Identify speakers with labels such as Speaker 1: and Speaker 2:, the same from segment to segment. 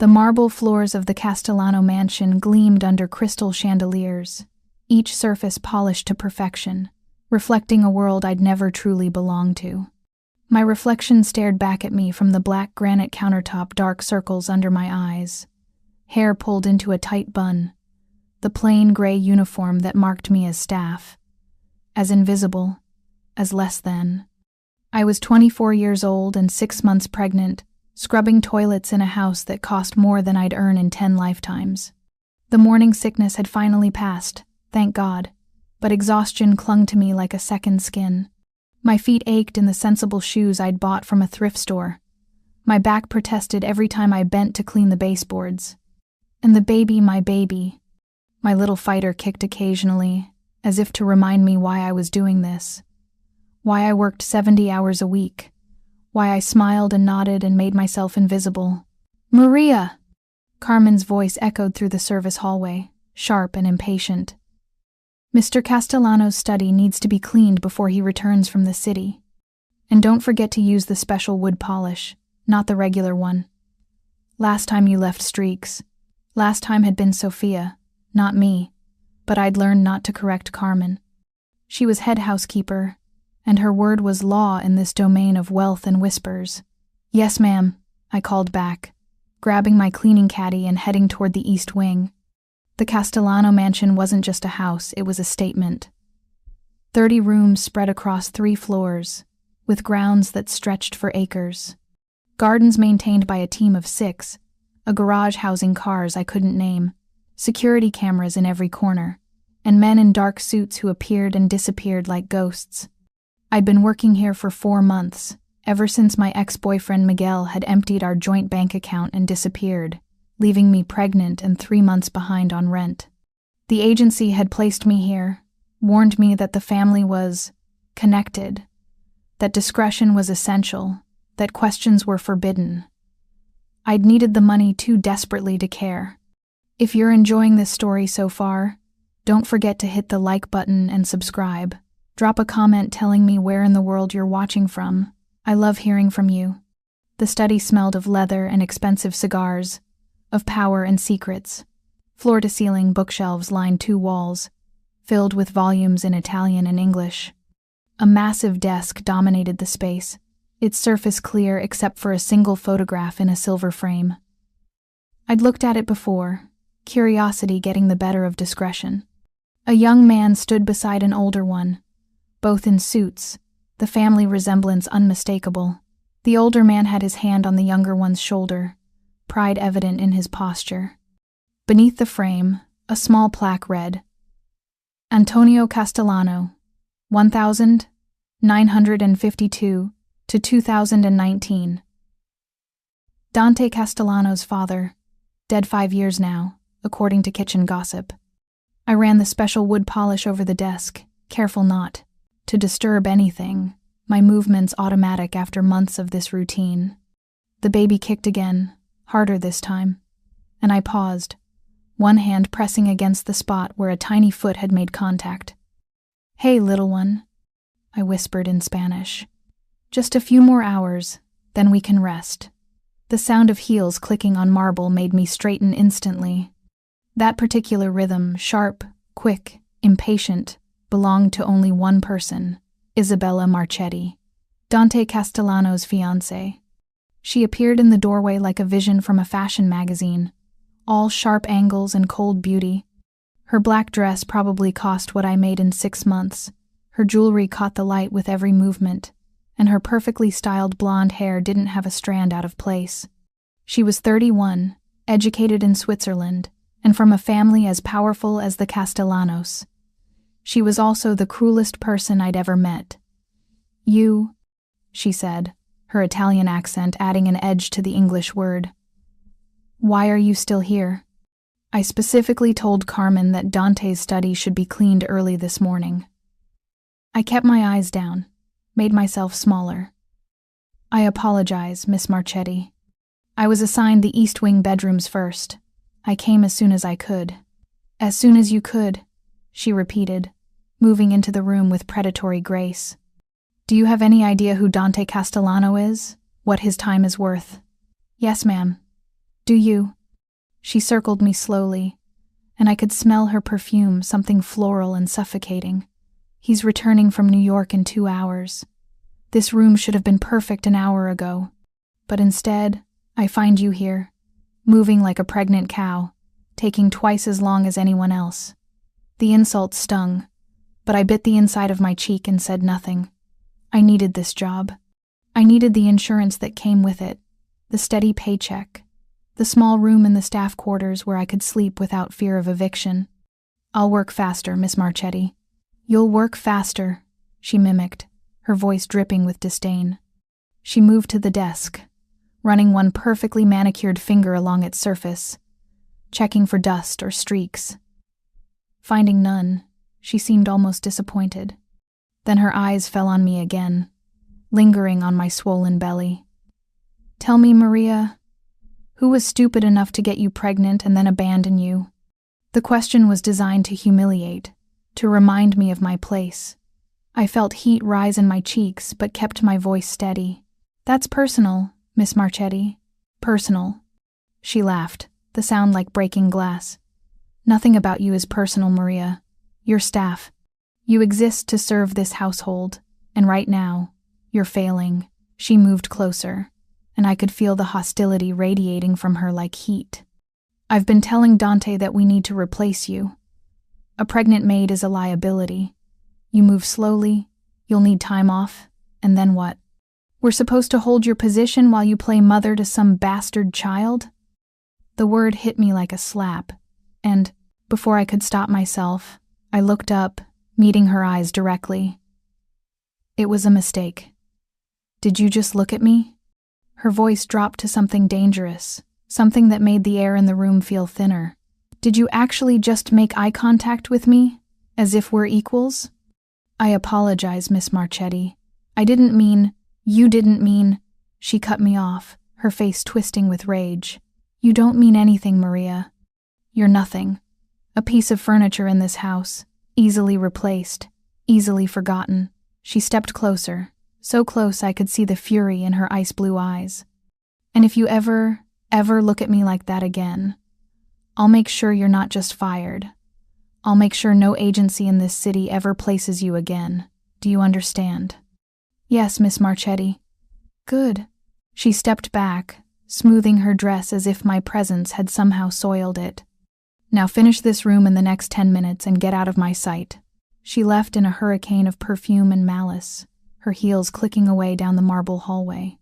Speaker 1: The marble floors of the Castellano mansion gleamed under crystal chandeliers, each surface polished to perfection, reflecting a world I'd never truly belonged to. My reflection stared back at me from the black granite countertop, dark circles under my eyes, hair pulled into a tight bun, the plain gray uniform that marked me as staff, as invisible, as less than. I was 24 years old and 6 months pregnant, scrubbing toilets in a house that cost more than I'd earn in 10 lifetimes. The morning sickness had finally passed, thank God, but exhaustion clung to me like a second skin. My feet ached in the sensible shoes I'd bought from a thrift store. My back protested every time I bent to clean the baseboards. And the baby, my little fighter kicked occasionally, as if to remind me why I was doing this, why I worked 70 hours a week, why I smiled and nodded and made myself invisible. "Maria!" Carmen's voice echoed through the service hallway, sharp and impatient. "Mr. Castellano's study needs to be cleaned before he returns from the city. And don't forget to use the special wood polish, not the regular one. Last time you left streaks. Last time had been Sophia, not me, but I'd learned not to correct Carmen. She was head housekeeper, and her word was law in this domain of wealth and whispers. "Yes, ma'am," I called back, grabbing my cleaning caddy and heading toward the east wing. The Castellano mansion wasn't just a house, it was a statement. 30 rooms spread across 3 floors, with grounds that stretched for acres. Gardens maintained by a team of 6, a garage housing cars I couldn't name, security cameras in every corner, and men in dark suits who appeared and disappeared like ghosts. I'd been working here for 4 months, ever since my ex-boyfriend Miguel had emptied our joint bank account and disappeared, leaving me pregnant and 3 months behind on rent. The agency had placed me here, warned me that the family was connected, that discretion was essential, that questions were forbidden. I'd needed the money too desperately to care. If you're enjoying this story so far, don't forget to hit the like button and subscribe. Drop a comment telling me where in the world you're watching from. I love hearing from you. The study smelled of leather and expensive cigars, of power and secrets. Floor-to-ceiling bookshelves lined 2 walls, filled with volumes in Italian and English. A massive desk dominated the space, its surface clear except for a single photograph in a silver frame. I'd looked at it before, curiosity getting the better of discretion. A young man stood beside an older one, both in suits, the family resemblance unmistakable. The older man had his hand on the younger one's shoulder, pride evident in his posture. Beneath the frame, a small plaque read, "Antonio Castellano, 1952 to 2019. Dante Castellano's father, dead 5 years now, according to kitchen gossip." I ran the special wood polish over the desk, careful not to disturb anything, my movements automatic after months of this routine. The baby kicked again, harder this time, and I paused, one hand pressing against the spot where a tiny foot had made contact. "Hey, little one," I whispered in Spanish. "Just a few more hours, then we can rest." The sound of heels clicking on marble made me straighten instantly. That particular rhythm, sharp, quick, impatient, belonged to only one person, Isabella Marchetti, Dante Castellano's fiancée. She appeared in the doorway like a vision from a fashion magazine, all sharp angles and cold beauty. Her black dress probably cost what I made in 6 months. Her jewelry caught the light with every movement, and her perfectly styled blonde hair didn't have a strand out of place. She was 31, educated in Switzerland, and from a family as powerful as the Castellanos. She was also the cruelest person I'd ever met. "You," she said, her Italian accent adding an edge to the English word. "Why are you still here?" I specifically told Carmen that Dante's study should be cleaned early this morning. I kept my eyes down, made myself smaller. "I apologize, Miss Marchetti. I was assigned the East Wing bedrooms first. I came as soon as I could." "As soon as you could," she repeated, moving into the room with predatory grace. "Do you have any idea who Dante Castellano is? What his time is worth?" "Yes, ma'am." Do you? She circled me slowly, and I could smell her perfume, something floral and suffocating. He's returning from New York in 2 hours. This room should have been perfect an hour ago. But instead, I find you here, moving like a pregnant cow, taking twice as long as anyone else. The insult stung, but I bit the inside of my cheek and said nothing. I needed this job. I needed the insurance that came with it, the steady paycheck, the small room in the staff quarters where I could sleep without fear of eviction. I'll work faster, Miss Marchetti. You'll work faster, she mimicked, her voice dripping with disdain. She moved to the desk, running one perfectly manicured finger along its surface, checking for dust or streaks. Finding none, she seemed almost disappointed. Then her eyes fell on me again, lingering on my swollen belly. Tell me, Maria, who was stupid enough to get you pregnant and then abandon you? The question was designed to humiliate, to remind me of my place. I felt heat rise in my cheeks, but kept my voice steady. That's personal, Miss Marchetti. Personal. She laughed, the sound like breaking glass. Nothing about you is personal, Maria. You're staff. You exist to serve this household, and right now, you're failing. She moved closer, and I could feel the hostility radiating from her like heat. I've been telling Dante that we need to replace you. A pregnant maid is a liability. You move slowly, you'll need time off, and then what? We're supposed to hold your position while you play mother to some bastard child? The word hit me like a slap, and, before I could stop myself, I looked up, meeting her eyes directly. It was a mistake. Did you just look at me? Her voice dropped to something dangerous, something that made the air in the room feel thinner. Did you actually just make eye contact with me, as if we're equals? I apologize, Miss Marchetti. I didn't mean, you didn't mean, she cut me off, her face twisting with rage. You don't mean anything, Maria. You're nothing. A piece of furniture in this house, easily replaced, easily forgotten. She stepped closer, so close I could see the fury in her ice blue eyes. And if you ever look at me like that again, I'll make sure you're not just fired. I'll make sure no agency in this city ever places you again. Do you understand? Yes, Miss Marchetti. Good. She stepped back, smoothing her dress as if my presence had somehow soiled it. Now finish this room in the next 10 minutes and get out of my sight. She left in a hurricane of perfume and malice, her heels clicking away down the marble hallway.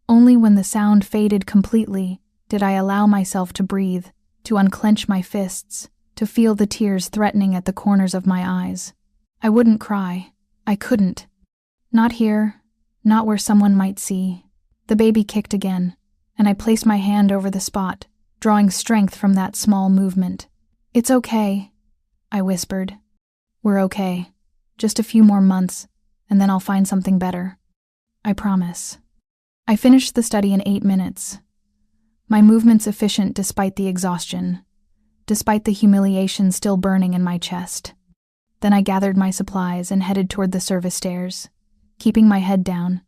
Speaker 1: Only when the sound faded completely did I allow myself to breathe, to unclench my fists, to feel the tears threatening at the corners of my eyes. I wouldn't cry. I couldn't. Not here, not where someone might see. The baby kicked again, and I placed my hand over the spot, drawing strength from that small movement. It's okay, I whispered. We're okay. Just a few more months, and then I'll find something better. I promise. I finished the study in 8 minutes. My movements efficient despite the exhaustion, despite the humiliation still burning in my chest. Then I gathered my supplies and headed toward the service stairs, keeping my head down,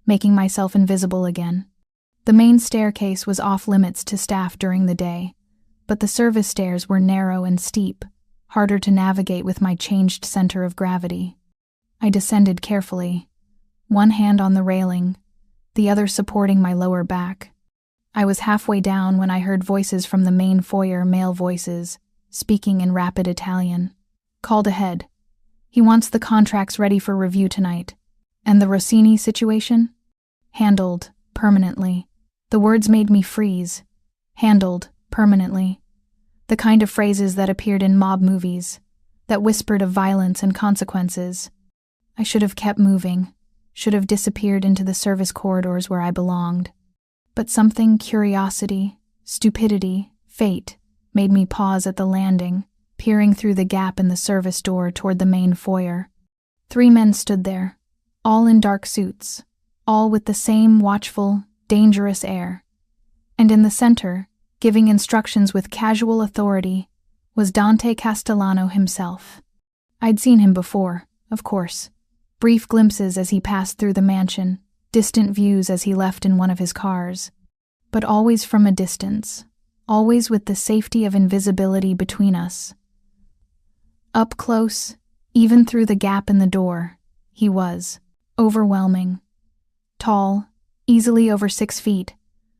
Speaker 1: making myself invisible again. The main staircase was off limits to staff during the day, but the service stairs were narrow and steep, harder to navigate with my changed center of gravity. I descended carefully, one hand on the railing, the other supporting my lower back. I was halfway down when I heard voices from the main foyer, male voices, speaking in rapid Italian. Called ahead. He wants the contracts ready for review tonight. And the Rossini situation? Handled, permanently. The words made me freeze. Handled, permanently. The kind of phrases that appeared in mob movies, that whispered of violence and consequences. I should have kept moving, should have disappeared into the service corridors where I belonged. But something, curiosity, stupidity, fate, made me pause at the landing, peering through the gap in the service door toward the main foyer. 3 men stood there, all in dark suits, all with the same watchful, dangerous air. And in the center, giving instructions with casual authority, was Dante Castellano himself. I'd seen him before, of course. Brief glimpses as he passed through the mansion, distant views as he left in one of his cars. But always from a distance, always with the safety of invisibility between us. Up close, even through the gap in the door, he was overwhelming. Tall, easily over 6 feet,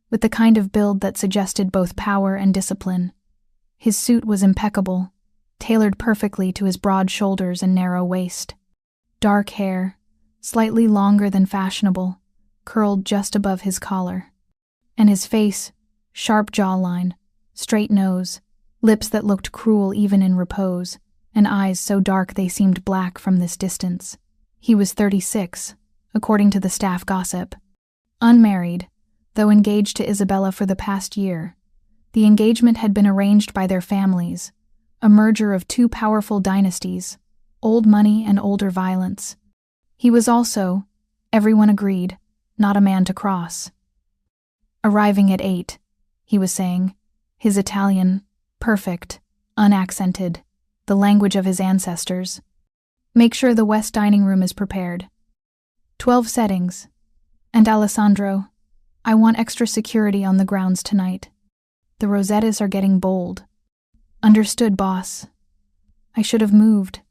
Speaker 1: with the kind of build that suggested both power and discipline. His suit was impeccable, tailored perfectly to his broad shoulders and narrow waist. Dark hair, slightly longer than fashionable, curled just above his collar. And his face, sharp jawline, straight nose, lips that looked cruel even in repose, and eyes so dark they seemed black from this distance. He was 36, according to the staff gossip. Unmarried, though engaged to Isabella for the past year. The engagement had been arranged by their families, a merger of 2 powerful dynasties, old money and older violence. He was also, everyone agreed, not a man to cross. Arriving at 8, he was saying, his Italian, perfect, unaccented, the language of his ancestors. Make sure the west dining room is prepared. 12 settings. And Alessandro, I want extra security on the grounds tonight. The Rosettas are getting bold. Understood, boss. I should have moved.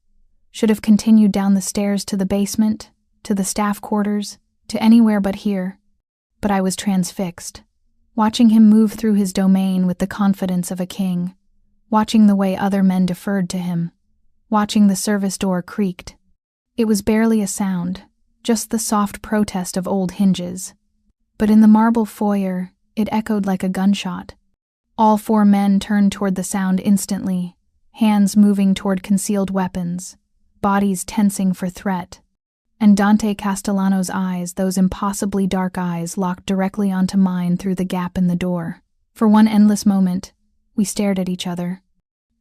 Speaker 1: Should have continued down the stairs to the basement, to the staff quarters, to anywhere but here. But I was transfixed, watching him move through his domain with the confidence of a king, watching the way other men deferred to him, watching the service door creaked. It was barely a sound, just the soft protest of old hinges. But in the marble foyer, it echoed like a gunshot. All 4 men turned toward the sound instantly, hands moving toward concealed weapons, bodies tensing for threat. And Dante Castellano's eyes, those impossibly dark eyes, locked directly onto mine through the gap in the door. For one endless moment, we stared at each other.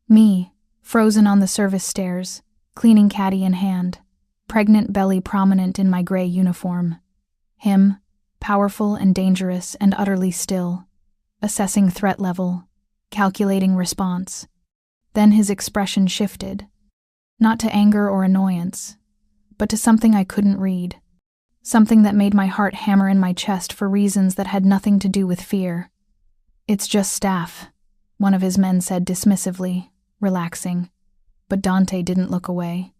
Speaker 1: Me, frozen on the service stairs, cleaning caddy in hand, pregnant belly prominent in my gray uniform. Him, powerful and dangerous and utterly still, assessing threat level, calculating response. Then his expression shifted, not to anger or annoyance, but to something I couldn't read, something that made my heart hammer in my chest for reasons that had nothing to do with fear. It's just staff, one of his men said dismissively, relaxing, but Dante didn't look away.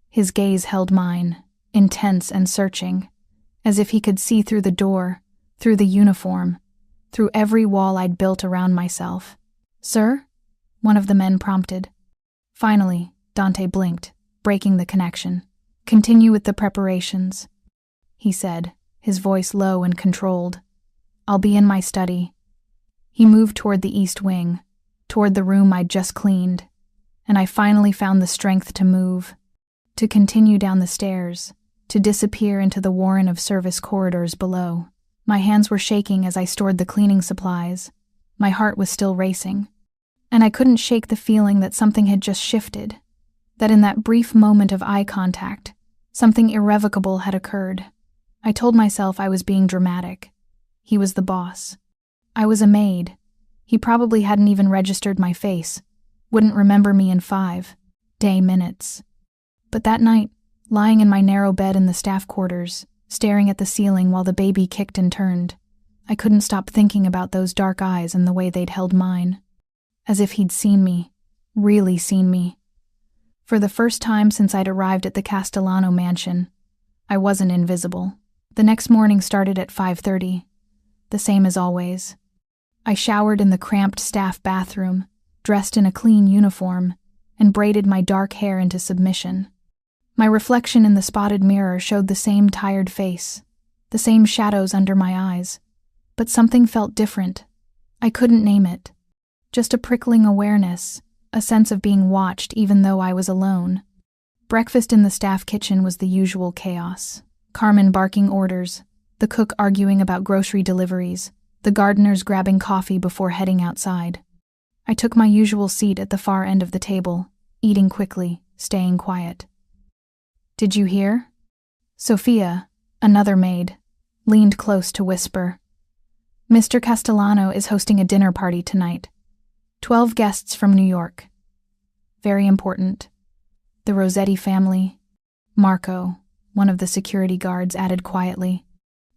Speaker 1: His gaze held mine, intense and searching, as if he could see through the door, through the uniform, through every wall I'd built around myself. Sir? One of the men prompted. Finally, Dante blinked, breaking the connection. Continue with the preparations, he said, his voice low and controlled. I'll be in my study. He moved toward the east wing, toward the room I'd just cleaned, and I finally found the strength to move, to continue down the stairs, to disappear into the warren of service corridors below. My hands were shaking as I stored the cleaning supplies. My heart was still racing. And I couldn't shake the feeling that something had just shifted, that in that brief moment of eye contact, something irrevocable had occurred. I told myself I was being dramatic. He was the boss. I was a maid. He probably hadn't even registered my face, wouldn't remember me in 5-day minutes. But that night, lying in my narrow bed in the staff quarters, staring at the ceiling while the baby kicked and turned, I couldn't stop thinking about those dark eyes and the way they'd held mine. As if he'd seen me, really seen me. For the first time since I'd arrived at the Castellano mansion, I wasn't invisible. The next morning started at 5:30, the same as always. I showered in the cramped staff bathroom, dressed in a clean uniform, and braided my dark hair into submission. My reflection in the spotted mirror showed the same tired face, the same shadows under my eyes, but something felt different. I couldn't name it. Just a prickling awareness, a sense of being watched even though I was alone. Breakfast in the staff kitchen was the usual chaos. Carmen barking orders, the cook arguing about grocery deliveries, the gardeners grabbing coffee before heading outside. I took my usual seat at the far end of the table, eating quickly, staying quiet. Did you hear? Sophia, another maid, leaned close to whisper. Mr. Castellano is hosting a dinner party tonight. 12 guests from New York. Very important. The Rossetti family. Marco, one of the security guards, added quietly.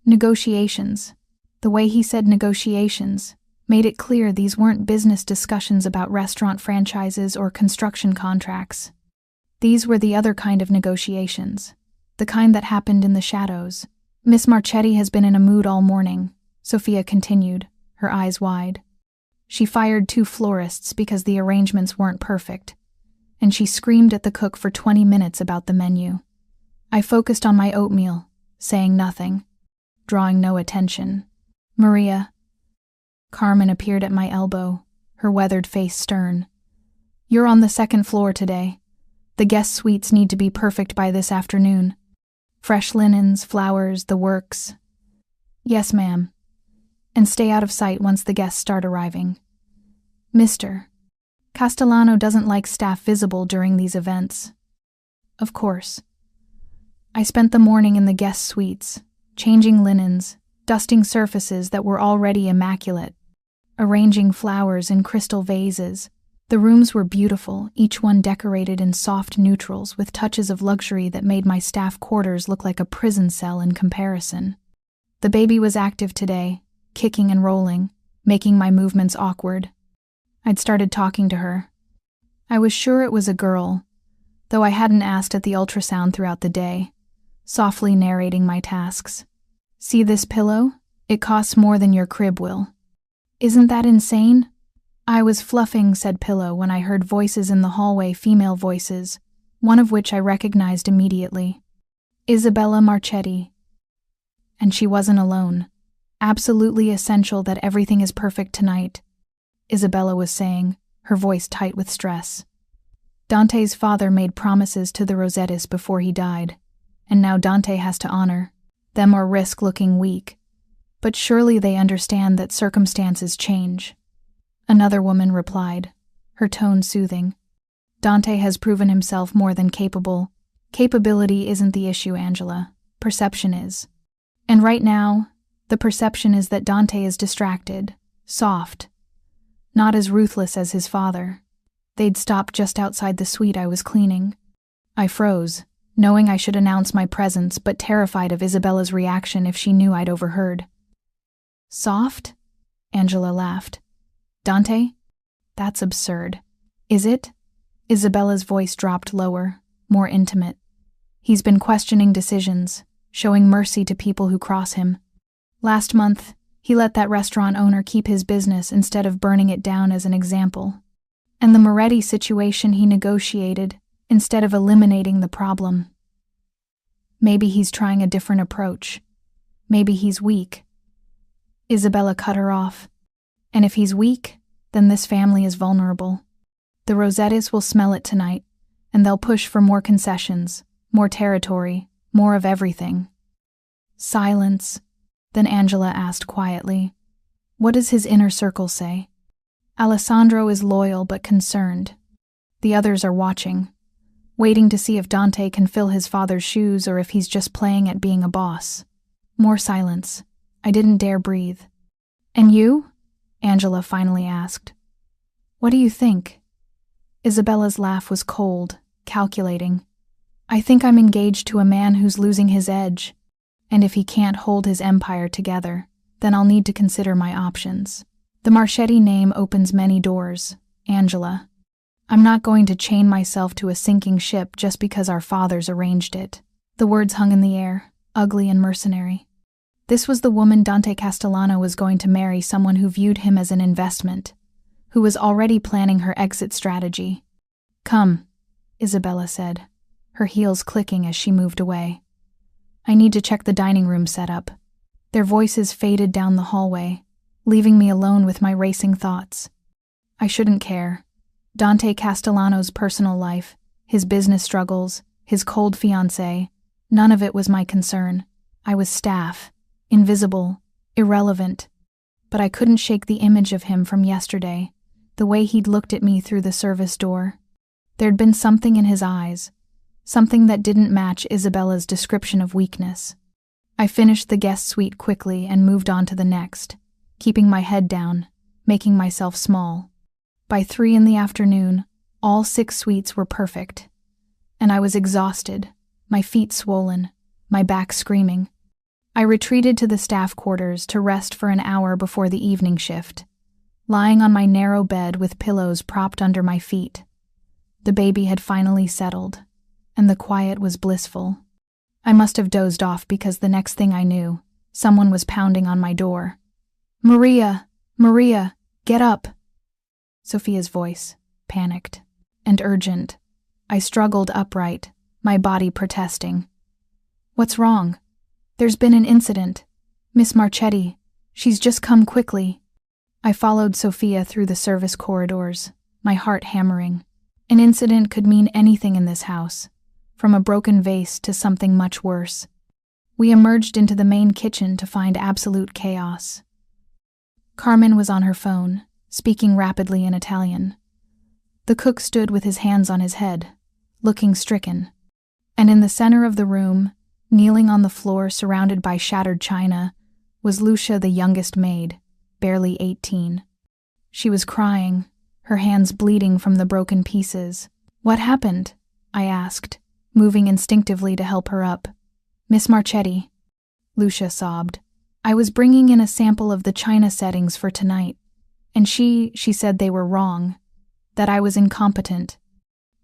Speaker 1: Negotiations. The way he said negotiations made it clear these weren't business discussions about restaurant franchises or construction contracts. These were the other kind of negotiations, the kind that happened in the shadows. Miss Marchetti has been in a mood all morning, Sophia continued, her eyes wide. She fired 2 florists because the arrangements weren't perfect, and she screamed at the cook for 20 minutes about the menu. I focused on my oatmeal, saying nothing, drawing no attention. Maria. Carmen appeared at my elbow, her weathered face stern. You're on the 2nd floor today. The guest suites need to be perfect by this afternoon. Fresh linens, flowers, the works. Yes, ma'am. And stay out of sight once the guests start arriving. Mr. Castellano doesn't like staff visible during these events. Of course. I spent the morning in the guest suites, changing linens, dusting surfaces that were already immaculate, arranging flowers in crystal vases. The rooms were beautiful, each one decorated in soft neutrals with touches of luxury that made my staff quarters look like a prison cell in comparison. The baby was active today, kicking and rolling, making my movements awkward. I'd started talking to her. I was sure it was a girl, though I hadn't asked at the ultrasound throughout the day, softly narrating my tasks. See this pillow? It costs more than your crib will. Isn't that insane? I was fluffing said pillow when I heard voices in the hallway, female voices, one of which I recognized immediately. Isabella Marchetti. And she wasn't alone. Absolutely essential that everything is perfect tonight, Isabella was saying, her voice tight with stress. Dante's father made promises to the Rosettis before he died, and now Dante has to honor them or risk looking weak. But surely they understand that circumstances change. Another woman replied, her tone soothing. Dante has proven himself more than capable. Capability isn't the issue, Angela. Perception is. And right now, the perception is that Dante is distracted, soft, not as ruthless as his father. They'd stopped just outside the suite I was cleaning. I froze, knowing I should announce my presence, but terrified of Isabella's reaction if she knew I'd overheard. Soft? Angela laughed. Dante? That's absurd. Is it? Isabella's voice dropped lower, more intimate. He's been questioning decisions, showing mercy to people who cross him. Last month, he let that restaurant owner keep his business instead of burning it down as an example. And the Moretti situation he negotiated instead of eliminating the problem. Maybe he's trying a different approach. Maybe he's weak. Isabella cut her off. And if he's weak, then this family is vulnerable. The Rosettis will smell it tonight, and they'll push for more concessions, more territory, more of everything. Silence. Then Angela asked quietly, what does his inner circle say? Alessandro is loyal but concerned. The others are watching, waiting to see if Dante can fill his father's shoes or if he's just playing at being a boss. More silence. I didn't dare breathe. And you? Angela finally asked. What do you think? Isabella's laugh was cold, calculating. I think I'm engaged to a man who's losing his edge, and if he can't hold his empire together, then I'll need to consider my options. The Marchetti name opens many doors, Angela. I'm not going to chain myself to a sinking ship just because our fathers arranged it. The words hung in the air, ugly and mercenary. This was the woman Dante Castellano was going to marry, someone who viewed him as an investment, who was already planning her exit strategy. Come, Isabella said, her heels clicking as she moved away. I need to check the dining room setup. Their voices faded down the hallway, leaving me alone with my racing thoughts. I shouldn't care. Dante Castellano's personal life, his business struggles, his cold fiancée, none of it was my concern. I was staff, invisible, irrelevant. But I couldn't shake the image of him from yesterday, the way he'd looked at me through the service door. There'd been something in his eyes, something that didn't match Isabella's description of weakness. I finished the guest suite quickly and moved on to the next, keeping my head down, making myself small. By 3 p.m, all 6 suites were perfect, and I was exhausted, my feet swollen, my back screaming. I retreated to the staff quarters to rest for an hour before the evening shift, lying on my narrow bed with pillows propped under my feet. The baby had finally settled, and the quiet was blissful. I must have dozed off because the next thing I knew, someone was pounding on my door. "Maria! Maria! Get up!" Sophia's voice, panicked and urgent. I struggled upright, my body protesting. "What's wrong?" "There's been an incident. Miss Marchetti. She's just come quickly." I followed Sophia through the service corridors, my heart hammering. An incident could mean anything in this house, from a broken vase to something much worse. We emerged into the main kitchen to find absolute chaos. Carmen was on her phone, speaking rapidly in Italian. The cook stood with his hands on his head, looking stricken. And in the center of the room, kneeling on the floor surrounded by shattered china, was Lucia, the youngest maid, barely 18. She was crying, her hands bleeding from the broken pieces. "What happened?" I asked, moving instinctively to help her up. "Miss Marchetti," Lucia sobbed. "I was bringing in a sample of the china settings for tonight, and she said they were wrong, that I was incompetent,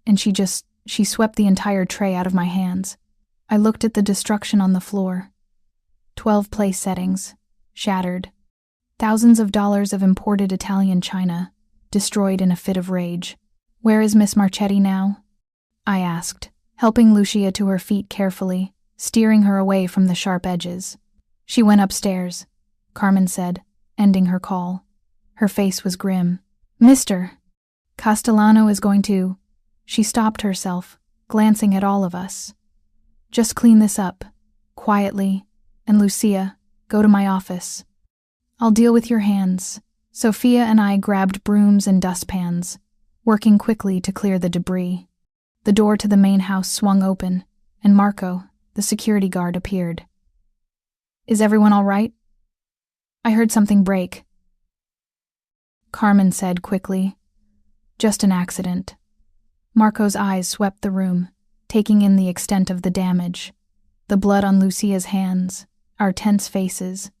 Speaker 1: and she swept the entire tray out of my hands." I looked at the destruction on the floor. 12 place settings, shattered. Thousands of dollars of imported Italian china, destroyed in a fit of rage. "Where is Miss Marchetti now?" I asked, helping Lucia to her feet carefully, steering her away from the sharp edges. "She went upstairs," Carmen said, ending her call. Her face was grim. "Mr. Castellano is going to—" She stopped herself, glancing at all of us. "Just clean this up, quietly, and Lucia, go to my office. I'll deal with your hands." Sophia and I grabbed brooms and dustpans, working quickly to clear the debris. The door to the main house swung open, and Marco, the security guard, appeared. "Is everyone all right?" "I heard something break," Carmen said quickly. "Just an accident." Marco's eyes swept the room, taking in the extent of the damage. The blood on Lucia's hands, our tense faces.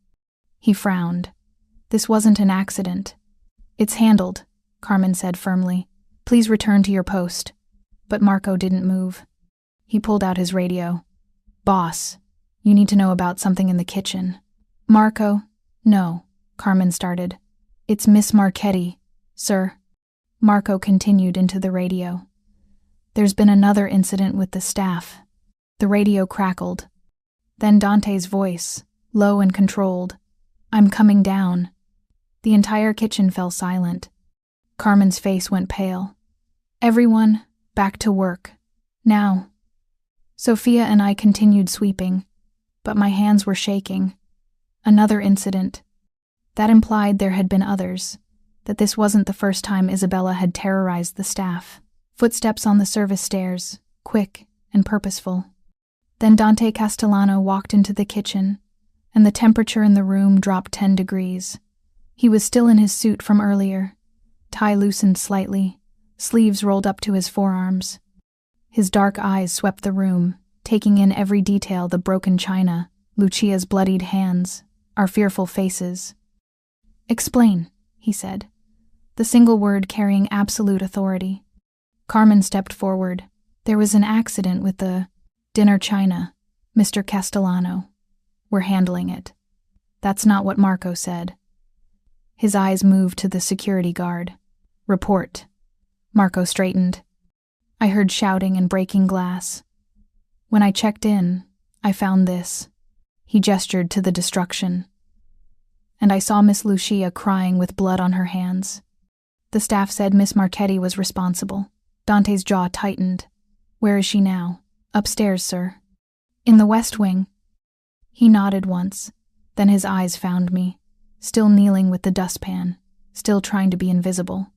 Speaker 1: He frowned. "This wasn't an accident." "It's handled," Carmen said firmly. "Please return to your post." But Marco didn't move. He pulled out his radio. "Boss, you need to know about something in the kitchen." "Marco?" "No," Carmen started. "It's Miss Marchetti, sir." Marco continued into the radio. "There's been another incident with the staff." The radio crackled. Then Dante's voice, low and controlled. "I'm coming down." The entire kitchen fell silent. Carmen's face went pale. "Everyone, back to work. Now." Sophia and I continued sweeping, but my hands were shaking. Another incident. That implied there had been others, that this wasn't the first time Isabella had terrorized the staff. Footsteps on the service stairs, quick and purposeful. Then Dante Castellano walked into the kitchen, and the temperature in the room dropped 10 degrees. He was still in his suit from earlier, tie loosened slightly, sleeves rolled up to his forearms. His dark eyes swept the room, taking in every detail: the broken china, Lucia's bloodied hands, our fearful faces. "Explain," he said, the single word carrying absolute authority. Carmen stepped forward. "There was an accident with the dinner china, Mr. Castellano. We're handling it." "That's not what Marco said." His eyes moved to the security guard. "Report." Marco straightened. I heard shouting and breaking glass. "When I checked in, I found this." He gestured to the destruction. "And I saw Miss Lucia crying with blood on her hands. The staff said Miss Marchetti was responsible." Dante's jaw tightened. "Where is she now?" "Upstairs, sir." "In the West Wing?" He nodded once, then his eyes found me, still kneeling with the dustpan, still trying to be invisible.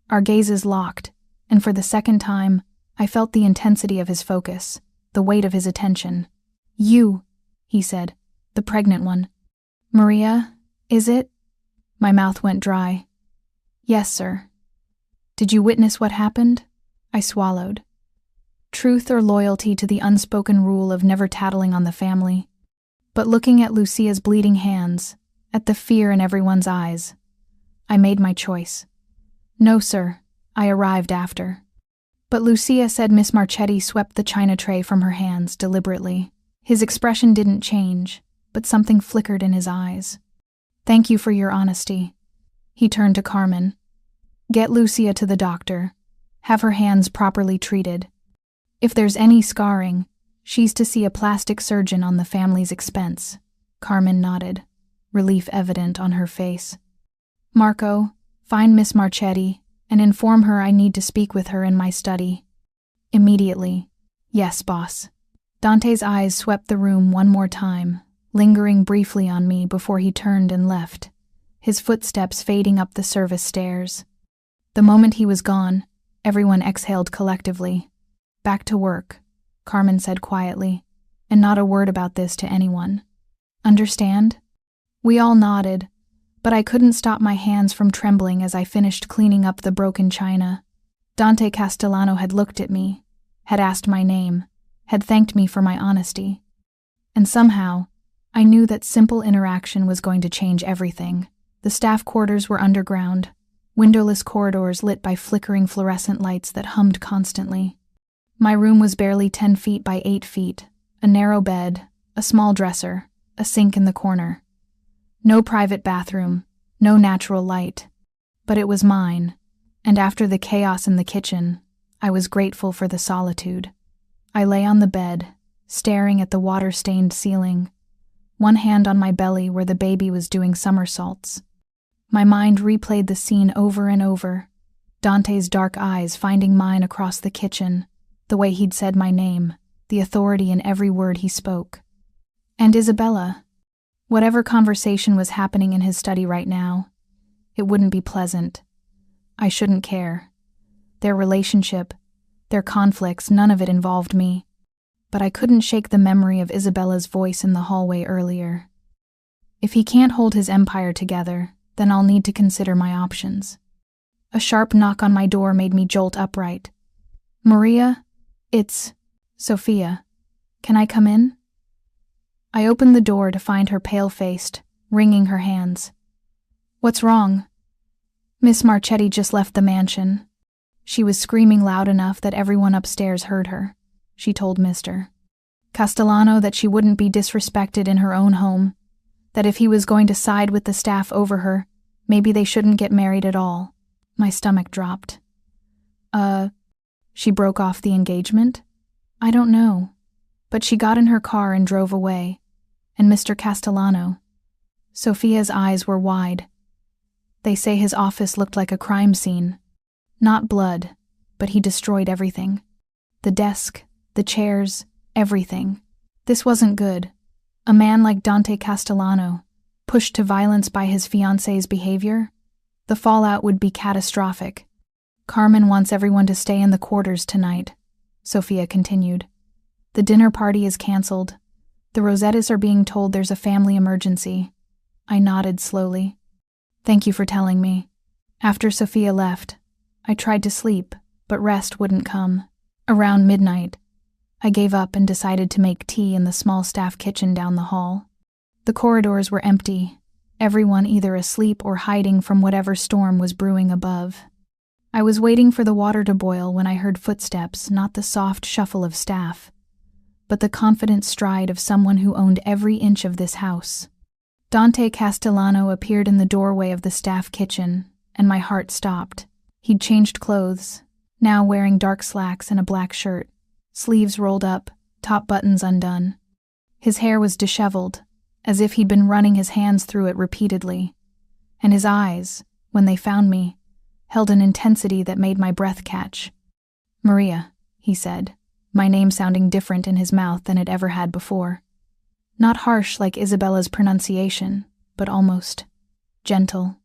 Speaker 1: Our gazes locked, and for the second time, I felt the intensity of his focus, the weight of his attention. "You," he said, "the pregnant one." "Maria, is it?" My mouth went dry. "Yes, sir." "Did you witness what happened?" I swallowed. Truth or loyalty to the unspoken rule of never tattling on the family. But looking at Lucia's bleeding hands, at the fear in everyone's eyes, I made my choice. No, sir. I arrived after. But Lucia said. Miss Marchetti swept the china tray from her hands deliberately. His expression didn't change, but something flickered in his eyes. Thank you for your honesty. He turned to Carmen. Get Lucia to the doctor. Have her hands properly treated. If there's any scarring, she's to see a plastic surgeon on the family's expense. Carmen nodded, relief evident on her face. Marco, find Miss Marchetti and inform her I need to speak with her in my study. Immediately. Yes, boss. Dante's eyes swept the room one more time, lingering briefly on me before he turned and left, his footsteps fading up the service stairs. The moment he was gone, everyone exhaled collectively. Back to work, Carmen said quietly, and not a word about this to anyone. Understand? We all nodded, but I couldn't stop my hands from trembling as I finished cleaning up the broken china. Dante Castellano had looked at me, had asked my name, had thanked me for my honesty. And somehow, I knew that simple interaction was going to change everything. The staff quarters were underground, windowless corridors lit by flickering fluorescent lights that hummed constantly. My room was barely 10 feet by 8 feet, a narrow bed, a small dresser, a sink in the corner. No private bathroom, no natural light. But it was mine, and after the chaos in the kitchen, I was grateful for the solitude. I lay on the bed, staring at the water-stained ceiling, one hand on my belly where the baby was doing somersaults. My mind replayed the scene over and over, Dante's dark eyes finding mine across the kitchen, the way he'd said my name, the authority in every word he spoke. And Isabella. Whatever conversation was happening in his study right now, it wouldn't be pleasant. I shouldn't care. Their relationship, their conflicts, none of it involved me. But I couldn't shake the memory of Isabella's voice in the hallway earlier. If he can't hold his empire together, then I'll need to consider my options. A sharp knock on my door made me jolt upright. Maria, it's Sophia. Can I come in? I opened the door to find her pale-faced, wringing her hands. What's wrong? Miss Marchetti just left the mansion. She was screaming loud enough that everyone upstairs heard her. She told Mr. Castellano that she wouldn't be disrespected in her own home, that if he was going to side with the staff over her, maybe they shouldn't get married at all. My stomach dropped. She broke off the engagement? I don't know. But she got in her car and drove away. And Mr. Castellano. Sophia's eyes were wide. They say his office looked like a crime scene. Not blood, but he destroyed everything. The desk, the chairs, everything. This wasn't good. A man like Dante Castellano, pushed to violence by his fiancée's behavior? The fallout would be catastrophic. Carmen wants everyone to stay in the quarters tonight, Sophia continued. The dinner party is canceled. The Rosettas are being told there's a family emergency. I nodded slowly. Thank you for telling me. After Sophia left, I tried to sleep, but rest wouldn't come. Around midnight, I gave up and decided to make tea in the small staff kitchen down the hall. The corridors were empty, everyone either asleep or hiding from whatever storm was brewing above. I was waiting for the water to boil when I heard footsteps, not the soft shuffle of staff, but the confident stride of someone who owned every inch of this house. Dante Castellano appeared in the doorway of the staff kitchen, and my heart stopped. He'd changed clothes, now wearing dark slacks and a black shirt, sleeves rolled up, top buttons undone. His hair was disheveled, as if he'd been running his hands through it repeatedly, and his eyes, when they found me, held an intensity that made my breath catch. Maria, he said, my name sounding different in his mouth than it ever had before. Not harsh like Isabella's pronunciation, but almost gentle.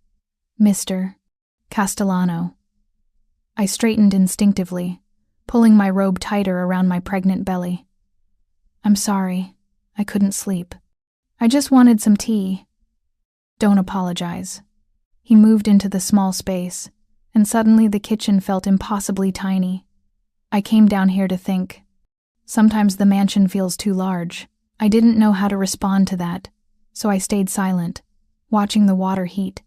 Speaker 1: Mr. Castellano. I straightened instinctively, pulling my robe tighter around my pregnant belly. I'm sorry, I couldn't sleep. I just wanted some tea. Don't apologize. He moved into the small space, and suddenly the kitchen felt impossibly tiny. I came down here to think. Sometimes the mansion feels too large. I didn't know how to respond to that, so I stayed silent, watching the water heat.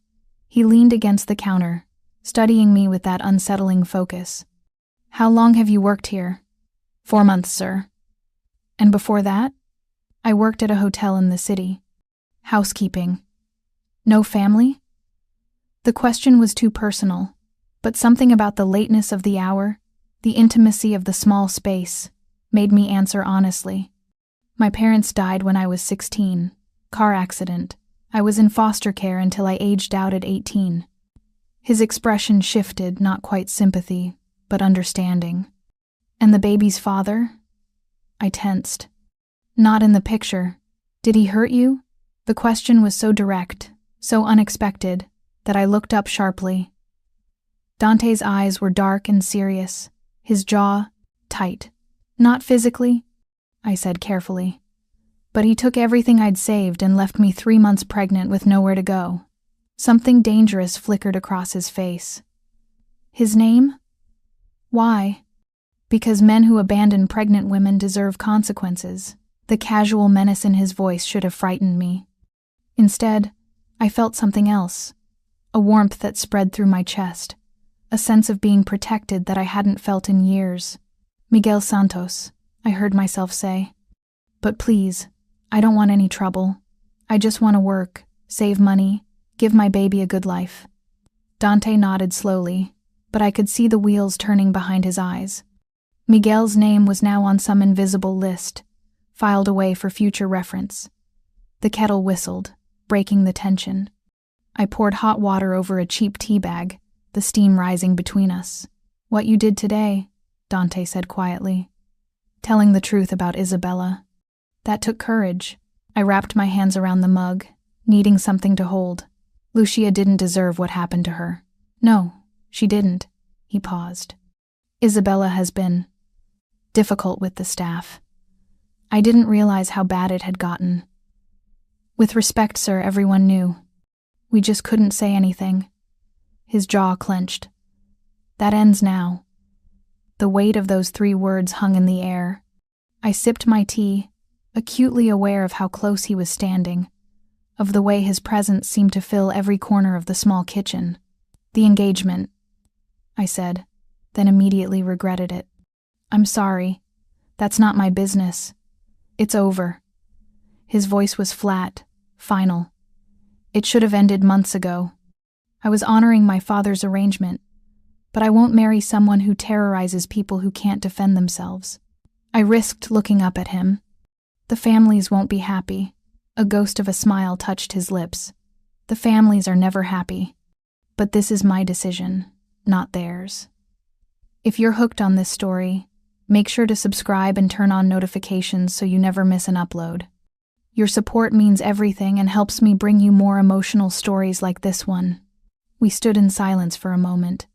Speaker 1: He leaned against the counter, studying me with that unsettling focus. "How long have you worked here?" "4 months, sir." "And before that?" "I worked at a hotel in the city. Housekeeping." "No family?" The question was too personal, but something about the lateness of the hour, the intimacy of the small space, made me answer honestly. "My parents died when I was 16. Car accident. I was in foster care until I aged out at 18. His expression shifted, not quite sympathy, but understanding. "And the baby's father?" I tensed. "Not in the picture. Did he hurt you?" The question was so direct, so unexpected, that I looked up sharply. Dante's eyes were dark and serious, his jaw tight. "Not physically," I said carefully. "But he took everything I'd saved and left me 3 months pregnant with nowhere to go." Something dangerous flickered across his face. "His name?" "Why?" "Because men who abandon pregnant women deserve consequences." The casual menace in his voice should have frightened me. Instead, I felt something else, a warmth that spread through my chest, a sense of being protected that I hadn't felt in years. "Miguel Santos," I heard myself say. "But please, I don't want any trouble. I just want to work, save money, give my baby a good life." Dante nodded slowly, but I could see the wheels turning behind his eyes. Miguel's name was now on some invisible list, filed away for future reference. The kettle whistled, breaking the tension. I poured hot water over a cheap tea bag, the steam rising between us. "What you did today," Dante said quietly. "Telling the truth about Isabella. That took courage." I wrapped my hands around the mug, needing something to hold. "Lucia didn't deserve what happened to her." "No, she didn't." He paused. "Isabella has been difficult with the staff. I didn't realize how bad it had gotten. With respect, sir, everyone knew. We just couldn't say anything." His jaw clenched. "That ends now." The weight of those 3 words hung in the air. I sipped my tea, acutely aware of how close he was standing, of the way his presence seemed to fill every corner of the small kitchen. "The engagement," I said, then immediately regretted it. "I'm sorry. That's not my business. It's over." His voice was flat, final. "It should have ended months ago. I was honoring my father's arrangement, but I won't marry someone who terrorizes people who can't defend themselves." I risked looking up at him. "The families won't be happy." A ghost of a smile touched his lips. "The families are never happy. But this is my decision, not theirs." If you're hooked on this story, make sure to subscribe and turn on notifications so you never miss an upload. Your support means everything and helps me bring you more emotional stories like this one. We stood in silence for a moment,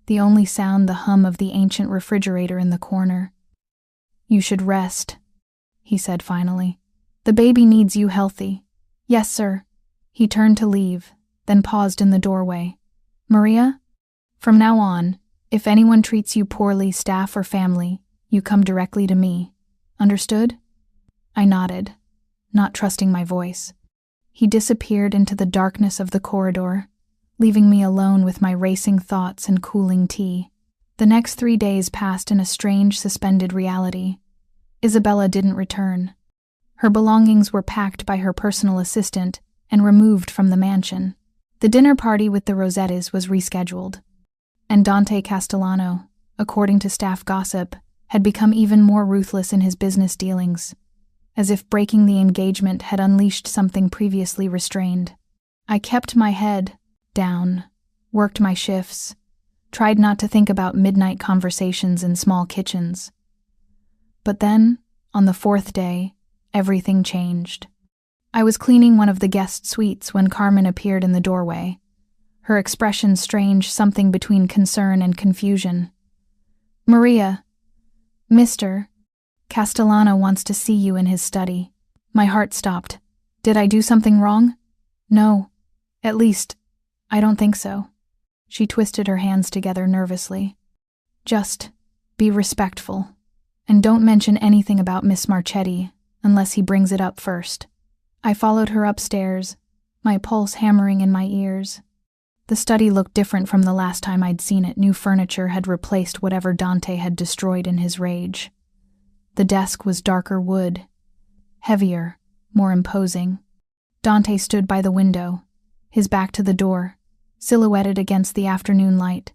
Speaker 1: the only sound the hum of the ancient refrigerator in the corner. "You should rest," he said finally. "The baby needs you healthy." "Yes, sir." He turned to leave, then paused in the doorway. "Maria? From now on, if anyone treats you poorly, staff or family, you come directly to me. Understood?" I nodded, not trusting my voice. He disappeared into the darkness of the corridor, leaving me alone with my racing thoughts and cooling tea. The next 3 days passed in a strange, suspended reality. Isabella didn't return. Her belongings were packed by her personal assistant and removed from the mansion. The dinner party with the Rosettis was rescheduled. And Dante Castellano, according to staff gossip, had become even more ruthless in his business dealings, as if breaking the engagement had unleashed something previously restrained. I kept my head down, worked my shifts, tried not to think about midnight conversations in small kitchens. But then, on the 4th day, everything changed. I was cleaning one of the guest suites when Carmen appeared in the doorway, her expression strange, something between concern and confusion. "Maria, Mr. Castellano wants to see you in his study." My heart stopped. Did I do something wrong? No. At least, I don't think so. She twisted her hands together nervously. "Just be respectful, and don't mention anything about Miss Marchetti unless he brings it up first." I followed her upstairs, my pulse hammering in my ears. The study looked different from the last time I'd seen it. New furniture had replaced whatever Dante had destroyed in his rage. The desk was darker wood, heavier, more imposing. Dante stood by the window, his back to the door, silhouetted against the afternoon light.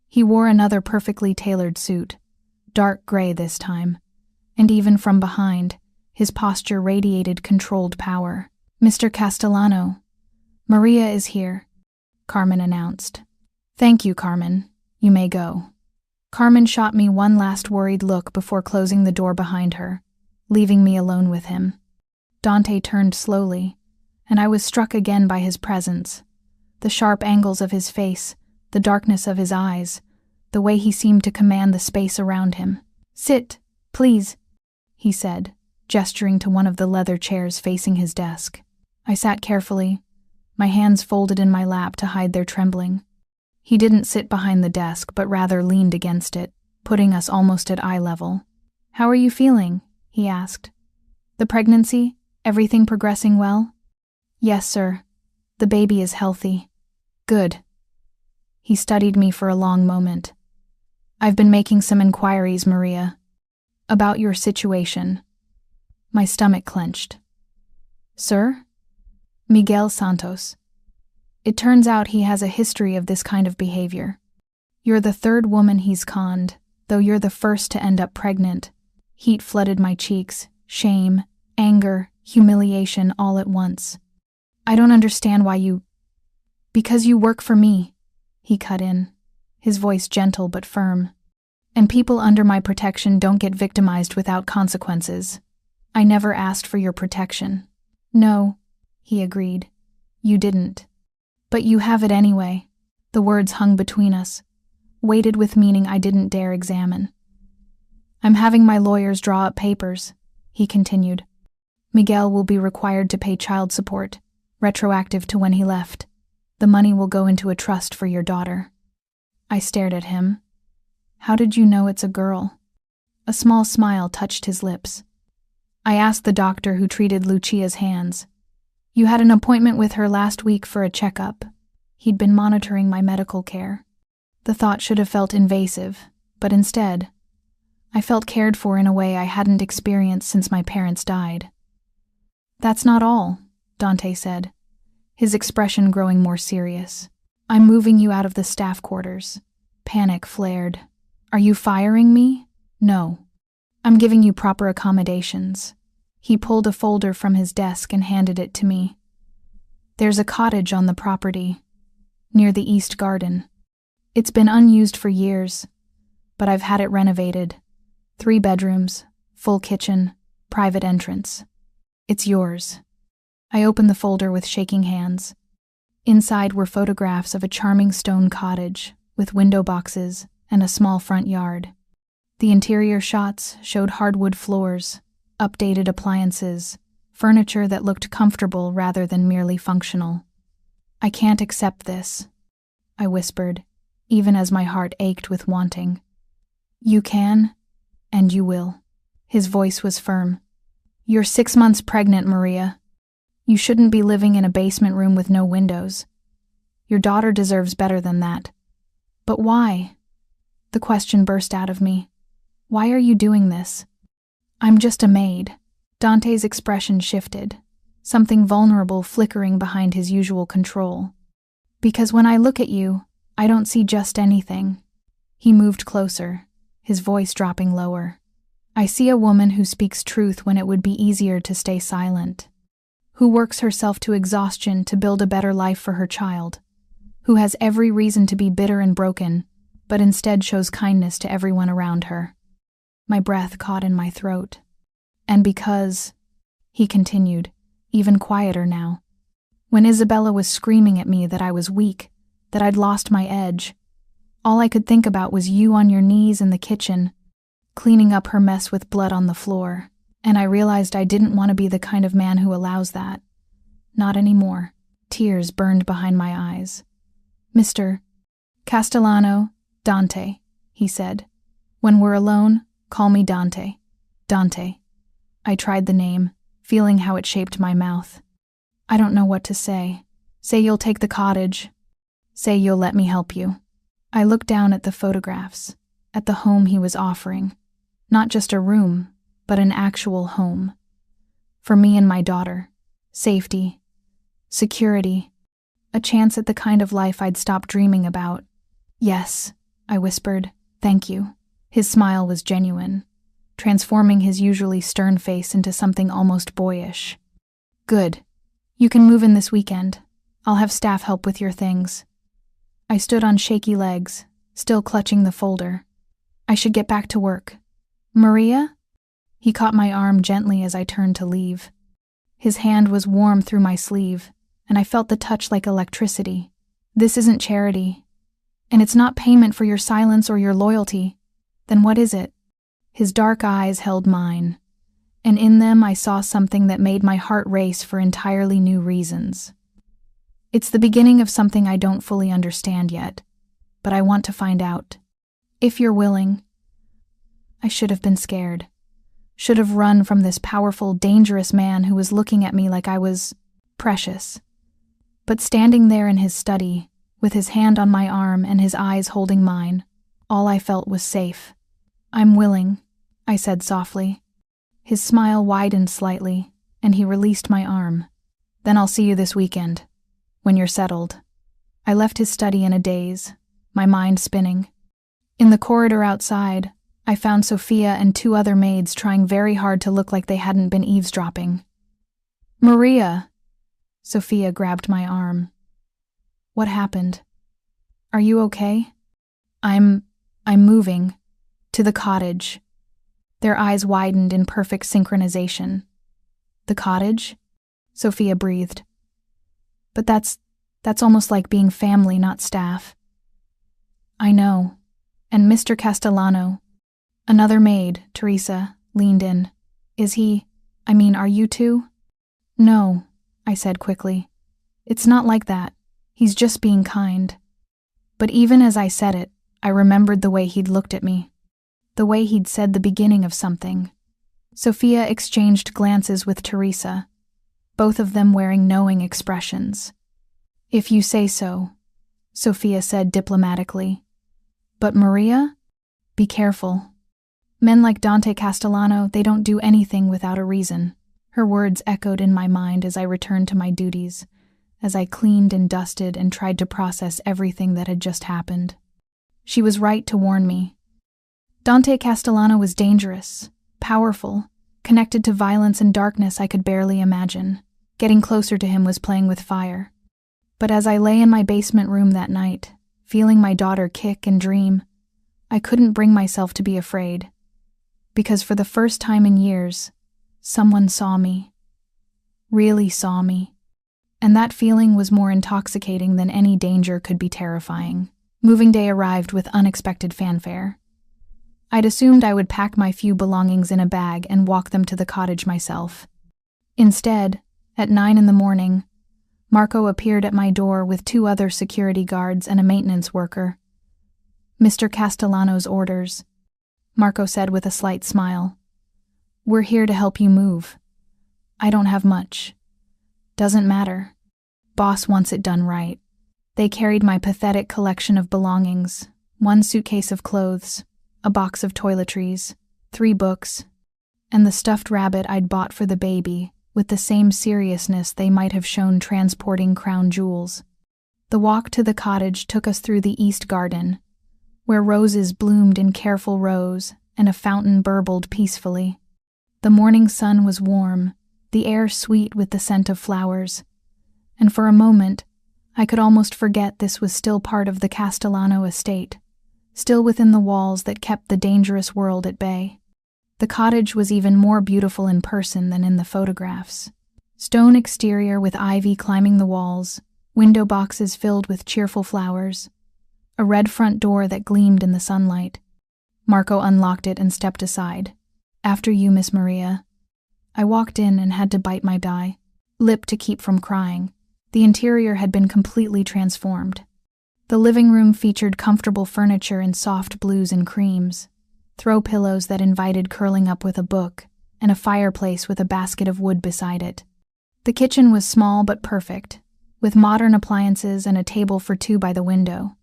Speaker 1: He wore another perfectly tailored suit, dark gray this time, and even from behind, his posture radiated controlled power. "Mr. Castellano, Maria is here," Carmen announced. "Thank you, Carmen. You may go." Carmen shot me one last worried look before closing the door behind her, leaving me alone with him. Dante turned slowly, and I was struck again by his presence. The sharp angles of his face, the darkness of his eyes, the way he seemed to command the space around him. "Sit, please," he said, gesturing to one of the leather chairs facing his desk. I sat carefully, my hands folded in my lap to hide their trembling. He didn't sit behind the desk, but rather leaned against it, putting us almost at eye level. "How are you feeling?" he asked. "The pregnancy? Everything progressing well?" "Yes, sir. The baby is healthy." "Good." He studied me for a long moment. "I've been making some inquiries, Maria, about your situation." My stomach clenched. "Sir?" "Miguel Santos. It turns out he has a history of this kind of behavior. You're the third woman he's conned, though you're the first to end up pregnant." Heat flooded my cheeks, shame, anger, humiliation all at once. "I don't understand why you—" "Because you work for me," he cut in, his voice gentle but firm. "And people under my protection don't get victimized without consequences. I never asked for your protection." "No," he agreed. "You didn't. But you have it anyway." The words hung between us, weighted with meaning I didn't dare examine. "I'm having my lawyers draw up papers," he continued. "Miguel will be required to pay child support, retroactive to when he left. The money will go into a trust for your daughter." I stared at him. "How did you know it's a girl?" A small smile touched his lips. "I asked the doctor who treated Lucia's hands. You had an appointment with her last week for a checkup." He'd been monitoring my medical care. The thought should have felt invasive, but instead, I felt cared for in a way I hadn't experienced since my parents died. "That's not all," Dante said, his expression growing more serious. "I'm moving you out of the staff quarters." Panic flared. "Are you firing me?" "No. I'm giving you proper accommodations." He pulled a folder from his desk and handed it to me. "There's a cottage on the property, near the east garden. It's been unused for years, but I've had it renovated. 3 bedrooms, full kitchen, private entrance. It's yours." I opened the folder with shaking hands. Inside were photographs of a charming stone cottage with window boxes and a small front yard. The interior shots showed hardwood floors, updated appliances, furniture that looked comfortable rather than merely functional. "I can't accept this," I whispered, even as my heart ached with wanting. "You can, and you will." His voice was firm. "You're 6 months pregnant, Maria. You shouldn't be living in a basement room with no windows. Your daughter deserves better than that." "But why?" The question burst out of me. "Why are you doing this?" "I'm just a maid." Dante's expression shifted, something vulnerable flickering behind his usual control. "Because when I look at you, I don't see just anything." He moved closer, his voice dropping lower. "I see a woman who speaks truth when it would be easier to stay silent, who works herself to exhaustion to build a better life for her child, who has every reason to be bitter and broken, but instead shows kindness to everyone around her." My breath caught in my throat. "And because," he continued, even quieter now, "when Isabella was screaming at me that I was weak, that I'd lost my edge, all I could think about was you on your knees in the kitchen, cleaning up her mess with blood on the floor, and I realized I didn't want to be the kind of man who allows that. Not anymore." Tears burned behind my eyes. "Mr. Castellano, Dante," he said. "When we're alone, call me Dante. Dante." I tried the name, feeling how it shaped my mouth. "I don't know what to say. Say you'll take the cottage." Say you'll let me help you." I looked down at the photographs, at the home he was offering. Not just a room, but an actual home. For me and my daughter. Safety. Security. A chance at the kind of life I'd stopped dreaming about. "Yes," I whispered. "Thank you." His smile was genuine, transforming his usually stern face into something almost boyish. "Good. You can move in this weekend. I'll have staff help with your things." I stood on shaky legs, still clutching the folder. I should get back to work. "Maria?" He caught my arm gently as I turned to leave. His hand was warm through my sleeve, and I felt the touch like electricity. "This isn't charity. And it's not payment for your silence or your loyalty. Then what is it?" His dark eyes held mine, and in them I saw something that made my heart race for entirely new reasons. "It's the beginning of something I don't fully understand yet, but I want to find out. If you're willing." I should have been scared. Should have run from this powerful, dangerous man who was looking at me like I was precious. But standing there in his study, with his hand on my arm and his eyes holding mine, all I felt was safe. "I'm willing," I said softly. His smile widened slightly, and he released my arm. "Then I'll see you this weekend, when you're settled." I left his study in a daze, my mind spinning. In the corridor outside, I found Sophia and 2 other maids trying very hard to look like they hadn't been eavesdropping. "Maria!" Sophia grabbed my arm. "What happened? Are you okay?" I'm moving. To the cottage." Their eyes widened in perfect synchronization. "The cottage?" Sophia breathed. "But that's almost like being family, not staff." "I know. And Mr. Castellano." Another maid, Teresa, leaned in. Are you two?" "No," I said quickly. "It's not like that. He's just being kind." But even as I said it, I remembered the way he'd looked at me. The way he'd said the beginning of something. Sophia exchanged glances with Teresa, both of them wearing knowing expressions. "If you say so," Sophia said diplomatically. "But Maria? Be careful. Men like Dante Castellano, they don't do anything without a reason." Her words echoed in my mind as I returned to my duties, as I cleaned and dusted and tried to process everything that had just happened. She was right to warn me. Dante Castellano was dangerous, powerful, connected to violence and darkness I could barely imagine. Getting closer to him was playing with fire. But as I lay in my basement room that night, feeling my daughter kick and dream, I couldn't bring myself to be afraid. Because for the first time in years, someone saw me. Really saw me. And that feeling was more intoxicating than any danger could be terrifying. Moving day arrived with unexpected fanfare. I'd assumed I would pack my few belongings in a bag and walk them to the cottage myself. Instead, at 9 a.m, Marco appeared at my door with 2 other security guards and a maintenance worker. "Mr. Castellano's orders," Marco said with a slight smile. "We're here to help you move. I don't have much. Doesn't matter. Boss wants it done right." They carried my pathetic collection of belongings, 1 suitcase of clothes, a box of toiletries, 3 books, and the stuffed rabbit I'd bought for the baby, with the same seriousness they might have shown transporting crown jewels. The walk to the cottage took us through the east garden, where roses bloomed in careful rows and a fountain burbled peacefully. The morning sun was warm, the air sweet with the scent of flowers, and for a moment, I could almost forget this was still part of the Castellano estate, still within the walls that kept the dangerous world at bay. The cottage was even more beautiful in person than in the photographs. Stone exterior with ivy climbing the walls, window boxes filled with cheerful flowers, a red front door that gleamed in the sunlight. Marco unlocked it and stepped aside. "After you, Miss Maria." I walked in and had to bite my lip to keep from crying. The interior had been completely transformed. The living room featured comfortable furniture in soft blues and creams, throw pillows that invited curling up with a book, and a fireplace with a basket of wood beside it. The kitchen was small but perfect, with modern appliances and a table for two by the window.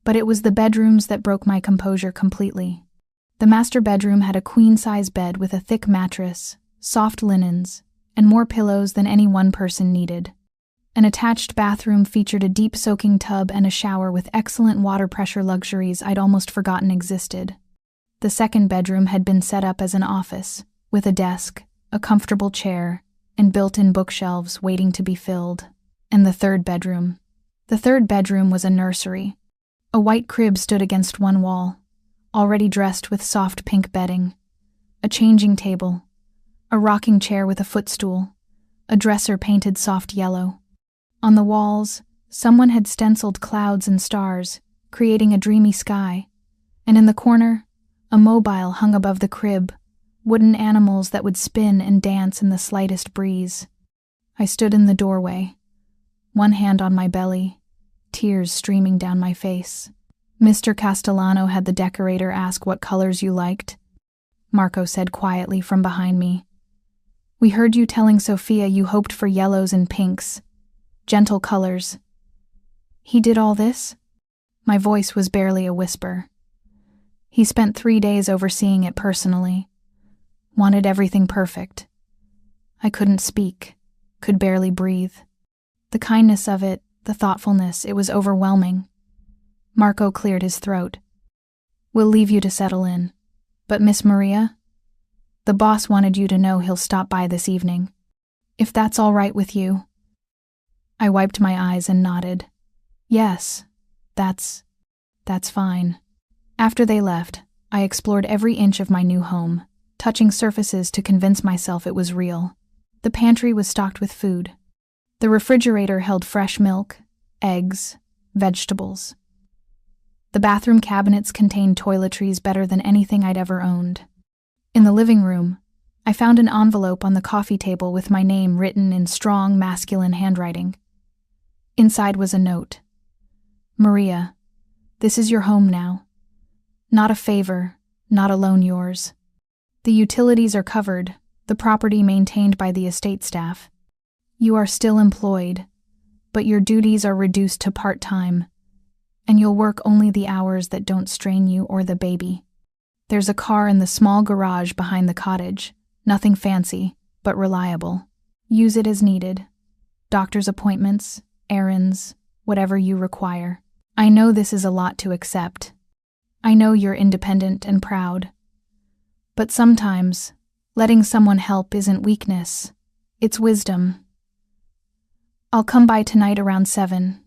Speaker 1: But it was the bedrooms that broke my composure completely. The master bedroom had a queen-size bed with a thick mattress, soft linens, and more pillows than any one person needed. An attached bathroom featured a deep soaking tub and a shower with excellent water pressure luxuries I'd almost forgotten existed. The second bedroom had been set up as an office, with a desk, a comfortable chair, and built-in bookshelves waiting to be filled. And the third bedroom. The third bedroom was a nursery. A white crib stood against one wall, already dressed with soft pink bedding, a changing table, a rocking chair with a footstool, a dresser painted soft yellow. On the walls, someone had stenciled clouds and stars, creating a dreamy sky, and in the corner, a mobile hung above the crib, wooden animals that would spin and dance in the slightest breeze. I stood in the doorway, one hand on my belly, tears streaming down my face. Mr. Castellano had the decorator ask what colors you liked. Marco said quietly from behind me. We heard you telling Sophia you hoped for yellows and pinks, gentle colors. He did all this? My voice was barely a whisper. He spent 3 days overseeing it personally. Wanted everything perfect. I couldn't speak, could barely breathe. The kindness of it, the thoughtfulness, it was overwhelming. Marco cleared his throat. We'll leave you to settle in. But Miss Maria? The boss wanted you to know he'll stop by this evening. If that's all right with you. I wiped my eyes and nodded. Yes, that's fine. After they left, I explored every inch of my new home, touching surfaces to convince myself it was real. The pantry was stocked with food. The refrigerator held fresh milk, eggs, vegetables. The bathroom cabinets contained toiletries better than anything I'd ever owned. In the living room, I found an envelope on the coffee table with my name written in strong, masculine handwriting. Inside was a note. Maria, this is your home now. Not a favor, not alone yours. The utilities are covered, the property maintained by the estate staff. You are still employed, but your duties are reduced to part-time, and you'll work only the hours that don't strain you or the baby. There's a car in the small garage behind the cottage, nothing fancy, but reliable. Use it as needed. Doctor's appointments, errands, whatever you require. I know this is a lot to accept. I know you're independent and proud. But sometimes, letting someone help isn't weakness, it's wisdom. I'll come by tonight around 7.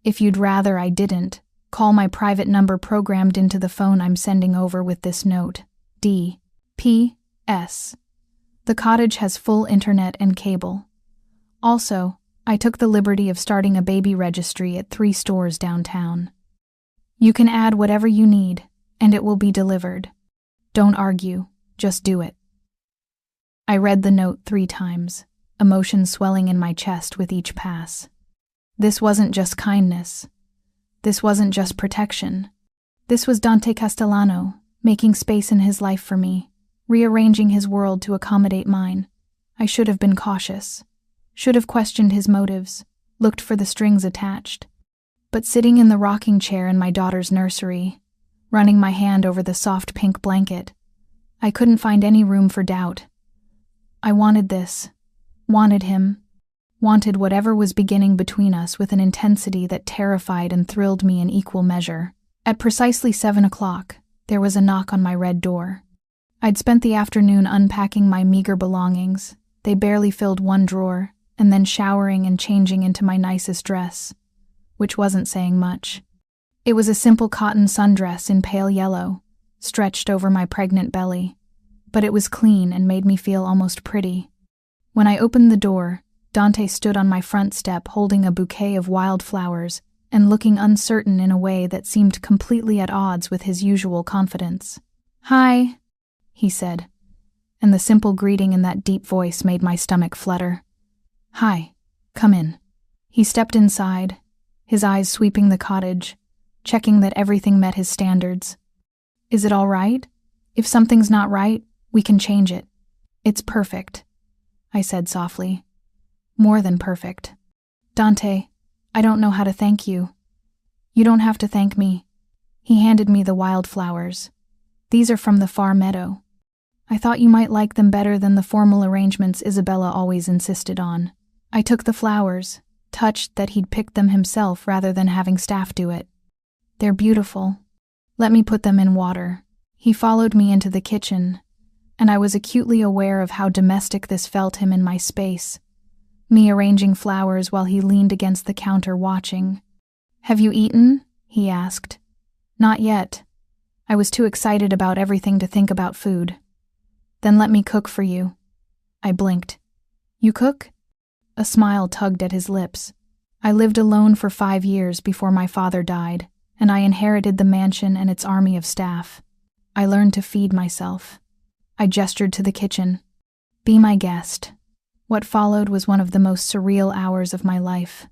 Speaker 1: If you'd rather I didn't, call my private number programmed into the phone I'm sending over with this note. D.P.S. The cottage has full internet and cable. Also, I took the liberty of starting a baby registry at 3 stores downtown. You can add whatever you need, and it will be delivered. Don't argue, just do it. I read the note 3 times, emotion swelling in my chest with each pass. This wasn't just kindness. This wasn't just protection. This was Dante Castellano, making space in his life for me, rearranging his world to accommodate mine. I should have been cautious. Should have questioned his motives, looked for the strings attached. But sitting in the rocking chair in my daughter's nursery, running my hand over the soft pink blanket, I couldn't find any room for doubt. I wanted this, wanted him, wanted whatever was beginning between us with an intensity that terrified and thrilled me in equal measure. At precisely 7 o'clock, there was a knock on my red door. I'd spent the afternoon unpacking my meager belongings. They barely filled 1 drawer, and then showering and changing into my nicest dress, which wasn't saying much. It was a simple cotton sundress in pale yellow, stretched over my pregnant belly, but it was clean and made me feel almost pretty. When I opened the door, Dante stood on my front step holding a bouquet of wildflowers and looking uncertain in a way that seemed completely at odds with his usual confidence. "Hi," he said, and the simple greeting in that deep voice made my stomach flutter. "Hi, come in." He stepped inside, his eyes sweeping the cottage, checking that everything met his standards. "Is it all right? If something's not right, we can change it. It's perfect," I said softly. "More than perfect." Dante, I don't know how to thank you. You don't have to thank me. He handed me the wildflowers. These are from the far meadow. I thought you might like them better than the formal arrangements Isabella always insisted on. I took the flowers, touched that he'd picked them himself rather than having staff do it. They're beautiful. Let me put them in water. He followed me into the kitchen, and I was acutely aware of how domestic this felt him in my space, me arranging flowers while he leaned against the counter watching. Have you eaten? He asked. Not yet. I was too excited about everything to think about food. Then let me cook for you. I blinked. You cook? A smile tugged at his lips. I lived alone for 5 years before my father died, and I inherited the mansion and its army of staff. I learned to feed myself. I gestured to the kitchen. Be my guest. What followed was one of the most surreal hours of my life.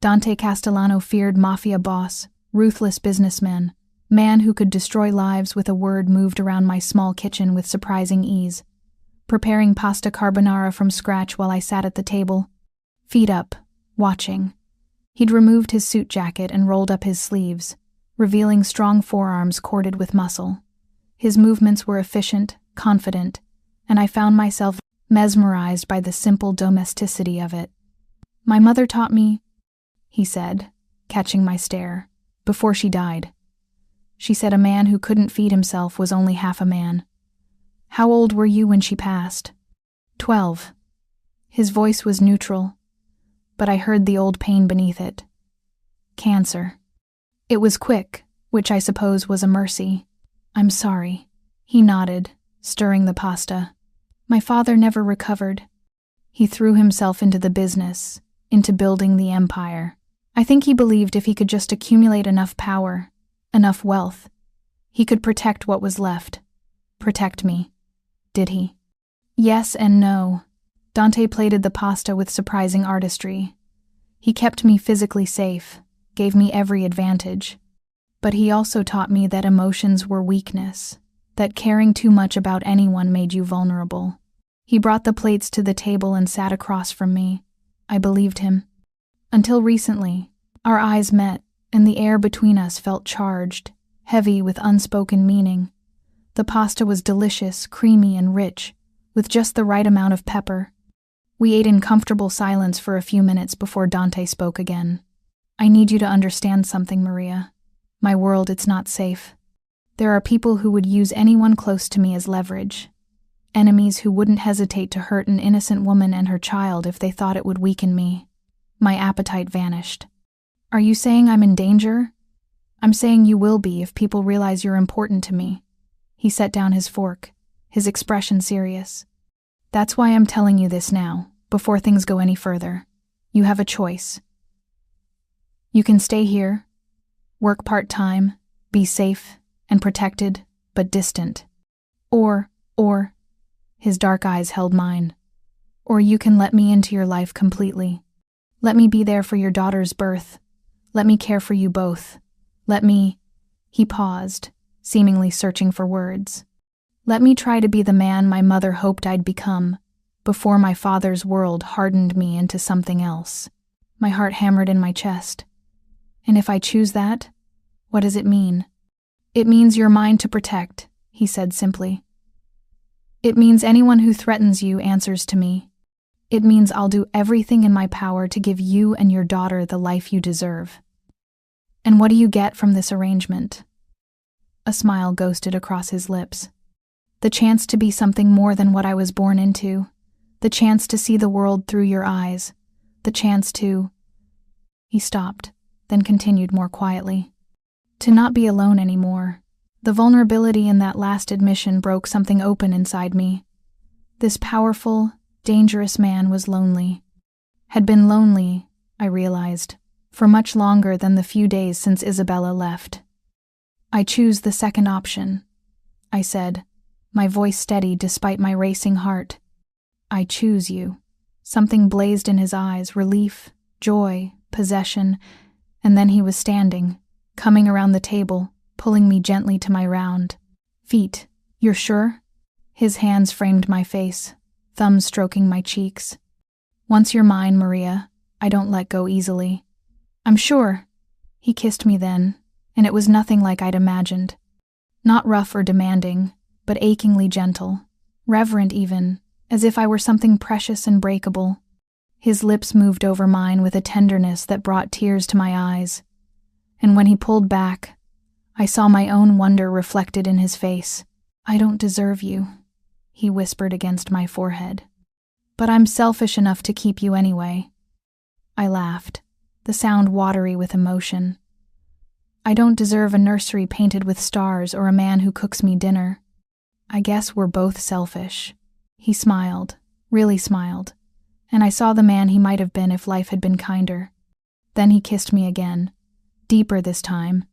Speaker 1: Dante Castellano feared Mafia boss, ruthless businessman, man who could destroy lives with a word moved around my small kitchen with surprising ease, preparing pasta carbonara from scratch while I sat at the table, feet up, watching. He'd removed his suit jacket and rolled up his sleeves, revealing strong forearms corded with muscle. His movements were efficient, confident, and I found myself mesmerized by the simple domesticity of it. My mother taught me, he said, catching my stare, before she died. She said a man who couldn't feed himself was only half a man. How old were you when she passed? 12. His voice was neutral, but I heard the old pain beneath it. Cancer. It was quick, which I suppose was a mercy. I'm sorry. He nodded, stirring the pasta. My father never recovered. He threw himself into the business, into building the empire. I think he believed if he could just accumulate enough power, enough wealth, he could protect what was left. Protect me. Did he? Yes and no. Dante plated the pasta with surprising artistry. He kept me physically safe, gave me every advantage. But he also taught me that emotions were weakness, that caring too much about anyone made you vulnerable. He brought the plates to the table and sat across from me. I believed him. Until recently, our eyes met, and the air between us felt charged, heavy with unspoken meaning. The pasta was delicious, creamy, and rich, with just the right amount of pepper. We ate in comfortable silence for a few minutes before Dante spoke again. I need you to understand something, Maria. My world, it's not safe. There are people who would use anyone close to me as leverage. Enemies who wouldn't hesitate to hurt an innocent woman and her child if they thought it would weaken me. My appetite vanished. Are you saying I'm in danger? I'm saying you will be if people realize you're important to me. He set down his fork, his expression serious. That's why I'm telling you this now, before things go any further. You have a choice. You can stay here, work part-time, be safe and protected, but distant. Or, his dark eyes held mine. Or you can let me into your life completely. Let me be there for your daughter's birth. Let me care for you both. He paused, seemingly searching for words. Let me try to be the man my mother hoped I'd become, before my father's world hardened me into something else. My heart hammered in my chest. And if I choose that, what does it mean? It means you're mine to protect, he said simply. It means anyone who threatens you answers to me. It means I'll do everything in my power to give you and your daughter the life you deserve. And what do you get from this arrangement? A smile ghosted across his lips. The chance to be something more than what I was born into. The chance to see the world through your eyes. The chance to... He stopped, then continued more quietly. To not be alone anymore. The vulnerability in that last admission broke something open inside me. This powerful, dangerous man was lonely. Had been lonely, I realized, for much longer than the few days since Isabella left. I choose the second option, I said, my voice steady despite my racing heart. I choose you. Something blazed in his eyes, relief, joy, possession, and then he was standing, coming around the table, pulling me gently to my round feet. You're sure? His hands framed my face, thumbs stroking my cheeks. Once you're mine, Maria, I don't let go easily. I'm sure. He kissed me then, and it was nothing like I'd imagined. Not rough or demanding, but achingly gentle, reverent even, as if I were something precious and breakable. His lips moved over mine with a tenderness that brought tears to my eyes, and when he pulled back, I saw my own wonder reflected in his face. I don't deserve you, he whispered against my forehead. But I'm selfish enough to keep you anyway. I laughed, the sound watery with emotion. I don't deserve a nursery painted with stars or a man who cooks me dinner. I guess we're both selfish. He smiled, really smiled, and I saw the man he might have been if life had been kinder. Then he kissed me again, deeper this time,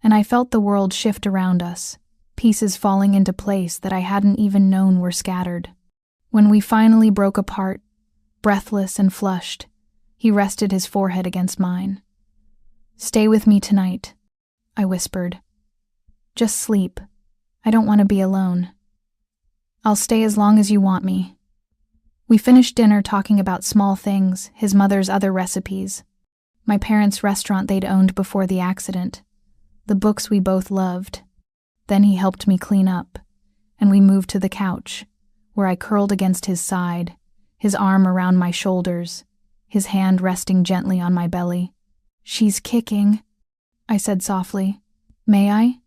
Speaker 1: and I felt the world shift around us, pieces falling into place that I hadn't even known were scattered. When we finally broke apart, breathless and flushed, he rested his forehead against mine. "Stay with me tonight," I whispered. "Just sleep. I don't want to be alone." "I'll stay as long as you want me." We finished dinner talking about small things, his mother's other recipes, my parents' restaurant they'd owned before the accident, the books we both loved. Then he helped me clean up, and we moved to the couch, where I curled against his side, his arm around my shoulders, his hand resting gently on my belly. "She's kicking," I said softly. "May I?"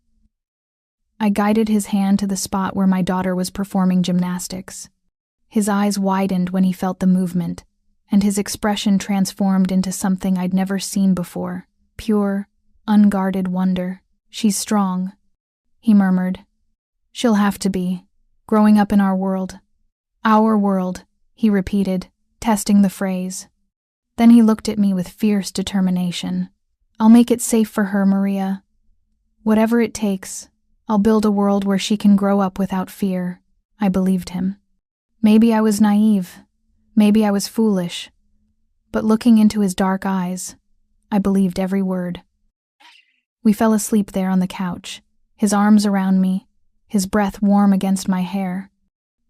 Speaker 1: I guided his hand to the spot where my daughter was performing gymnastics. His eyes widened when he felt the movement, and his expression transformed into something I'd never seen before, pure, unguarded wonder. "She's strong," he murmured. "She'll have to be, growing up in our world." "Our world," he repeated, testing the phrase. Then he looked at me with fierce determination. "I'll make it safe for her, Maria. Whatever it takes, I'll build a world where she can grow up without fear." I believed him. Maybe I was naive, maybe I was foolish, but looking into his dark eyes, I believed every word. We fell asleep there on the couch, his arms around me, his breath warm against my hair.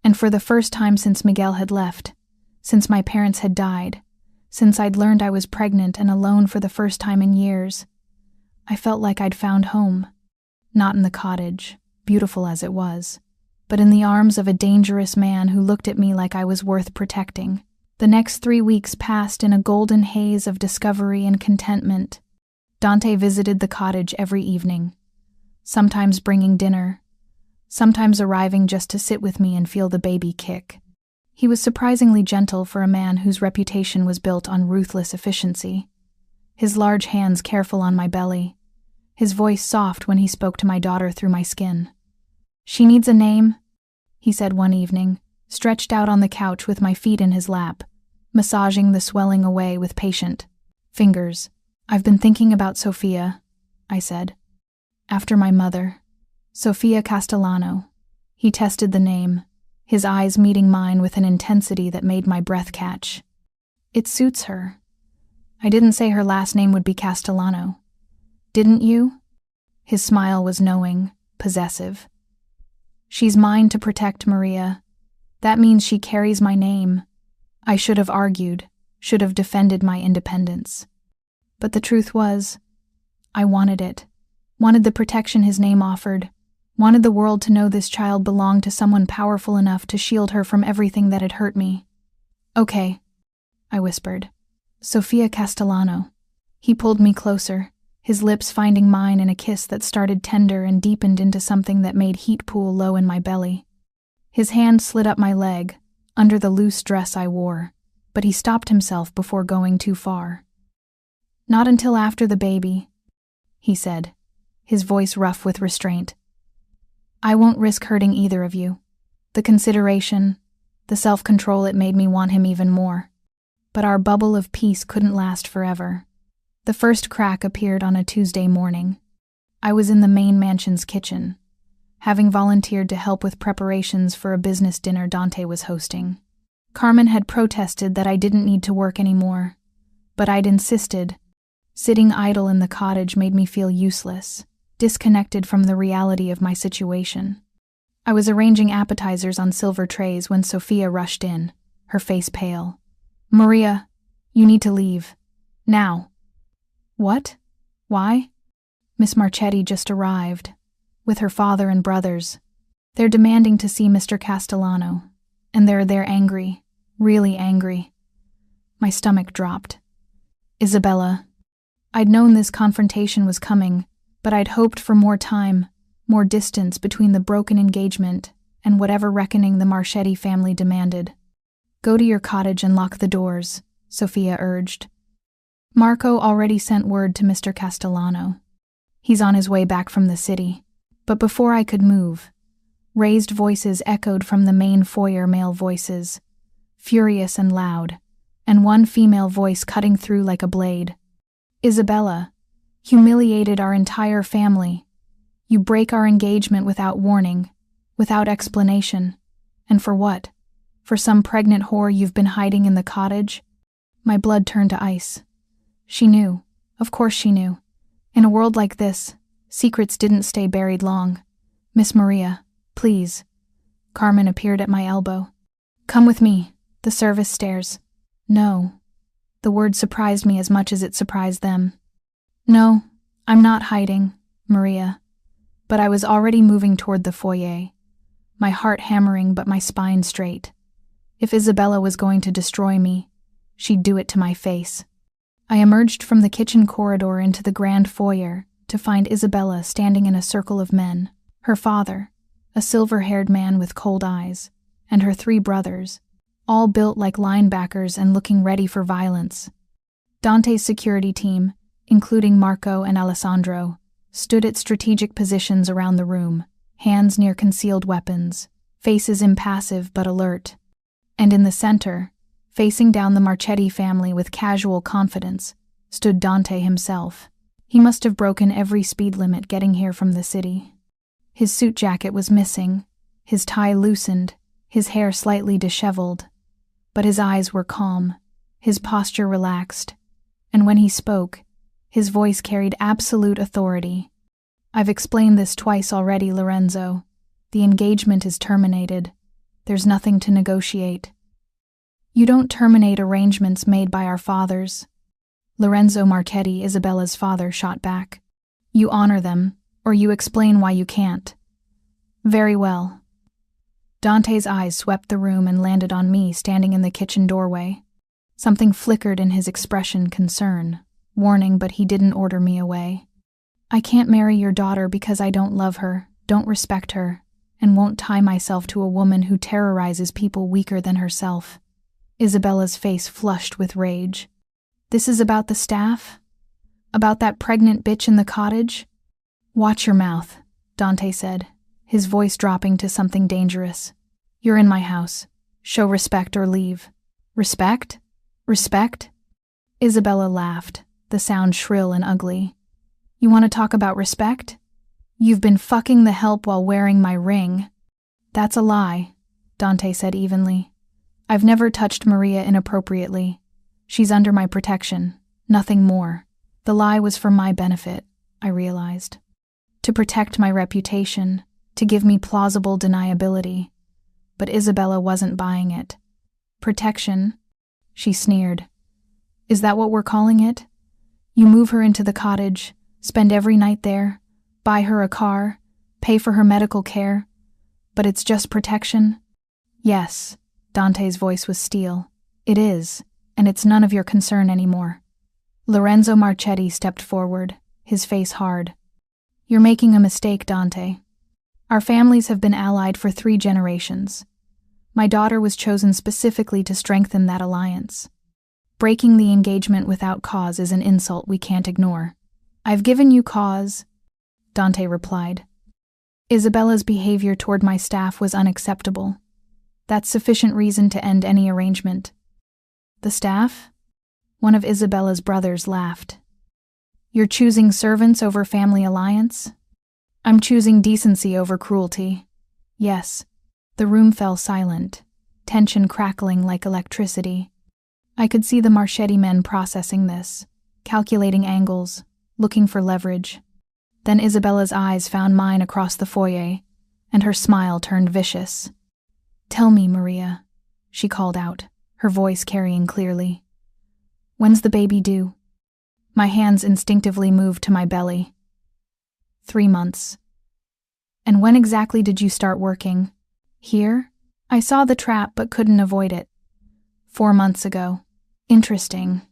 Speaker 1: And for the first time since Miguel had left, since my parents had died, since I'd learned I was pregnant and alone for the first time in years, I felt like I'd found home. Not in the cottage, beautiful as it was, but in the arms of a dangerous man who looked at me like I was worth protecting. The next 3 weeks passed in a golden haze of discovery and contentment. Dante visited the cottage every evening, sometimes bringing dinner, sometimes arriving just to sit with me and feel the baby kick. He was surprisingly gentle for a man whose reputation was built on ruthless efficiency. His large hands careful on my belly, his voice soft when he spoke to my daughter through my skin. "She needs a name," he said one evening, stretched out on the couch with my feet in his lap, massaging the swelling away with patient fingers. "I've been thinking about Sofia," I said. "After my mother. Sofia Castellano." He tested the name, his eyes meeting mine with an intensity that made my breath catch. "It suits her. I didn't say her last name would be Castellano. Didn't you?" His smile was knowing, possessive. "She's mine to protect, Maria. That means she carries my name." I should have argued, should have defended my independence. But the truth was, I wanted it, wanted the protection his name offered, wanted the world to know this child belonged to someone powerful enough to shield her from everything that had hurt me. "Okay," I whispered. "Sofia Castellano." He pulled me closer, his lips finding mine in a kiss that started tender and deepened into something that made heat pool low in my belly. His hand slid up my leg, under the loose dress I wore, but he stopped himself before going too far. "Not until after the baby," he said, his voice rough with restraint. "I won't risk hurting either of you. The consideration, the self-control, it made me want him even more. But our bubble of peace couldn't last forever. The first crack appeared on a Tuesday morning. I was in the main mansion's kitchen, having volunteered to help with preparations for a business dinner Dante was hosting. Carmen had protested that I didn't need to work anymore, but I'd insisted. Sitting idle in the cottage made me feel useless, disconnected from the reality of my situation. I was arranging appetizers on silver trays when Sofia rushed in, her face pale. "Maria, you need to leave," Now." "What? Why?" "Miss Marchetti just arrived, with her father and brothers. They're demanding to see Mr. Castellano, and they're angry, really angry." My stomach dropped. "Isabella." I'd known this confrontation was coming, but I'd hoped for more time, more distance between the broken engagement and whatever reckoning the Marchetti family demanded. "Go to your cottage and lock the doors," Sophia urged. "Marco already sent word to Mr. Castellano. He's on his way back from the city." But before I could move, raised voices echoed from the main foyer, male voices, furious and loud, and one female voice cutting through like a blade. "Isabella, humiliated our entire family. You break our engagement without warning, without explanation. And for what? For some pregnant whore you've been hiding in the cottage?" My blood turned to ice. She knew. Of course she knew. In a world like this, secrets didn't stay buried long. "Miss Maria, please." Carmen appeared at my elbow. "Come with me, the service stairs." "No." The word surprised me as much as it surprised them. "No, I'm not hiding, Maria." But I was already moving toward the foyer, my heart hammering but my spine straight. If Isabella was going to destroy me, she'd do it to my face. I emerged from the kitchen corridor into the grand foyer to find Isabella standing in a circle of men, her father, a silver-haired man with cold eyes, and her 3 brothers, all built like linebackers and looking ready for violence. Dante's security team, including Marco and Alessandro, stood at strategic positions around the room, hands near concealed weapons, faces impassive but alert. And in the center, facing down the Marchetti family with casual confidence, stood Dante himself. He must have broken every speed limit getting here from the city. His suit jacket was missing, his tie loosened, his hair slightly disheveled. But his eyes were calm, his posture relaxed, and when he spoke, his voice carried absolute authority. "I've explained this twice already, Lorenzo. The engagement is terminated. There's nothing to negotiate." "You don't terminate arrangements made by our fathers." Lorenzo Marchetti, Isabella's father, shot back. "You honor them, or you explain why you can't." "Very well." Dante's eyes swept the room and landed on me standing in the kitchen doorway. Something flickered in his expression, concern, warning, but he didn't order me away. "I can't marry your daughter because I don't love her, don't respect her, and won't tie myself to a woman who terrorizes people weaker than herself." Isabella's face flushed with rage. "This is about the staff? About that pregnant bitch in the cottage?" "Watch your mouth," Dante said, his voice dropping to something dangerous. "You're in my house. Show respect or leave." "Respect? Respect?" Isabella laughed, the sound shrill and ugly. "You want to talk about respect? You've been fucking the help while wearing my ring." "That's a lie," Dante said evenly. "I've never touched Maria inappropriately. She's under my protection, nothing more. The lie was for my benefit, I realized. To protect my reputation, to give me plausible deniability. But Isabella wasn't buying it. "Protection?" She sneered. "Is that what we're calling it? You move her into the cottage, spend every night there, buy her a car, pay for her medical care, but it's just protection?" "Yes," Dante's voice was steel. "It is, and it's none of your concern anymore." Lorenzo Marchetti stepped forward, his face hard. "You're making a mistake, Dante. Our families have been allied for 3 generations. My daughter was chosen specifically to strengthen that alliance. Breaking the engagement without cause is an insult we can't ignore." "I've given you cause," Dante replied. "Isabella's behavior toward my staff was unacceptable. That's sufficient reason to end any arrangement." "The staff?" One of Isabella's brothers laughed. "You're choosing servants over family alliance?" "I'm choosing decency over cruelty." "Yes." The room fell silent, tension crackling like electricity. I could see the Marchetti men processing this, calculating angles, looking for leverage. Then Isabella's eyes found mine across the foyer, and her smile turned vicious. "Tell me, Maria," she called out, her voice carrying clearly. "When's the baby due?" My hands instinctively moved to my belly. 3 months. And when exactly did you start working? Here? I saw the trap but couldn't avoid it. 4 months ago. Interesting.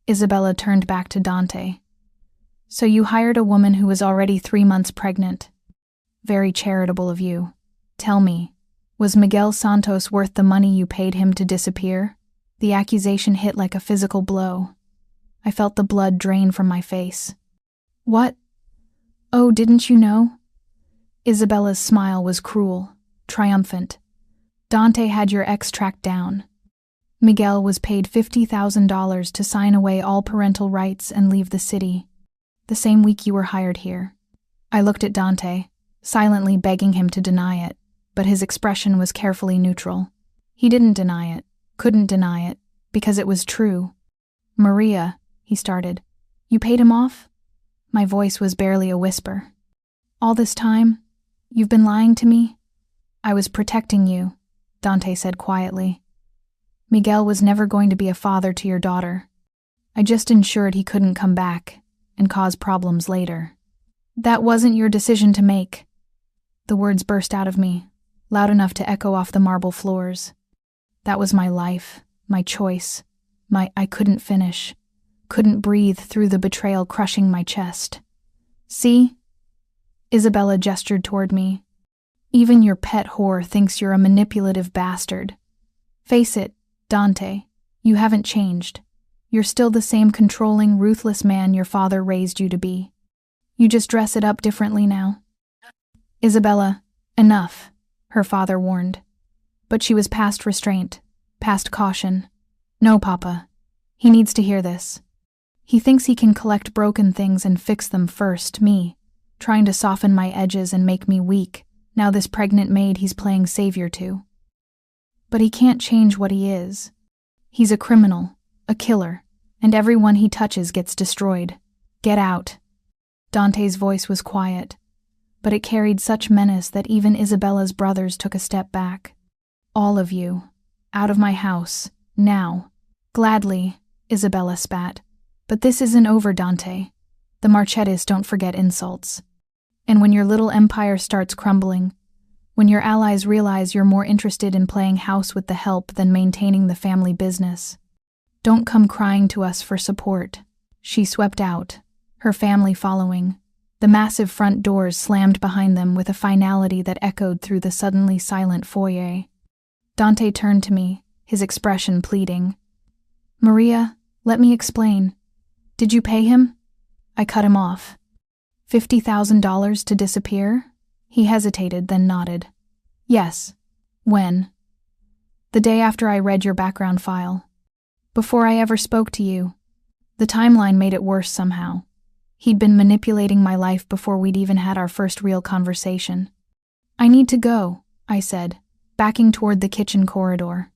Speaker 1: Isabella turned back to Dante. So you hired a woman who was already 3 months pregnant. Very charitable of you. Tell me, was Miguel Santos worth the money you paid him to disappear? The accusation hit like a physical blow. I felt the blood drain from my face. What? Oh, didn't you know? Isabella's smile was cruel, triumphant. Dante had your ex tracked down. Miguel was paid $50,000 to sign away all parental rights and leave the city, the same week you were hired here. I looked at Dante, silently begging him to deny it, but his expression was carefully neutral. He didn't deny it, couldn't deny it, because it was true. Maria, he started, you paid him off? My voice was barely a whisper. All this time, you've been lying to me? I was protecting you, Dante said quietly. Miguel was never going to be a father to your daughter. I just ensured he couldn't come back and cause problems later. That wasn't your decision to make. The words burst out of me, loud enough to echo off the marble floors. That was my life, my choice, I couldn't finish, couldn't breathe through the betrayal crushing my chest. See? Isabella gestured toward me. Even your pet whore thinks you're a manipulative bastard. Face it, Dante, you haven't changed. You're still the same controlling, ruthless man your father raised you to be. You just dress it up differently now. Isabella, enough, her father warned. But she was past restraint, past caution. No, Papa. He needs to hear this. He thinks he can collect broken things and fix them first, me, trying to soften my edges and make me weak, now this pregnant maid he's playing savior to. But he can't change what he is. He's a criminal, a killer, and everyone he touches gets destroyed. Get out. Dante's voice was quiet, but it carried such menace that even Isabella's brothers took a step back. All of you, out of my house, now. Gladly, Isabella spat. But this isn't over, Dante. The Marchettis don't forget insults. And when your little empire starts crumbling, when your allies realize you're more interested in playing house with the help than maintaining the family business, don't come crying to us for support. She swept out, her family following. The massive front doors slammed behind them with a finality that echoed through the suddenly silent foyer. Dante turned to me, his expression pleading. Maria, let me explain. Did you pay him? I cut him off. $50,000 to disappear? He hesitated, then nodded. Yes. When? The day after I read your background file. Before I ever spoke to you. The timeline made it worse somehow. He'd been manipulating my life before we'd even had our first real conversation. I need to go, I said, backing toward the kitchen corridor.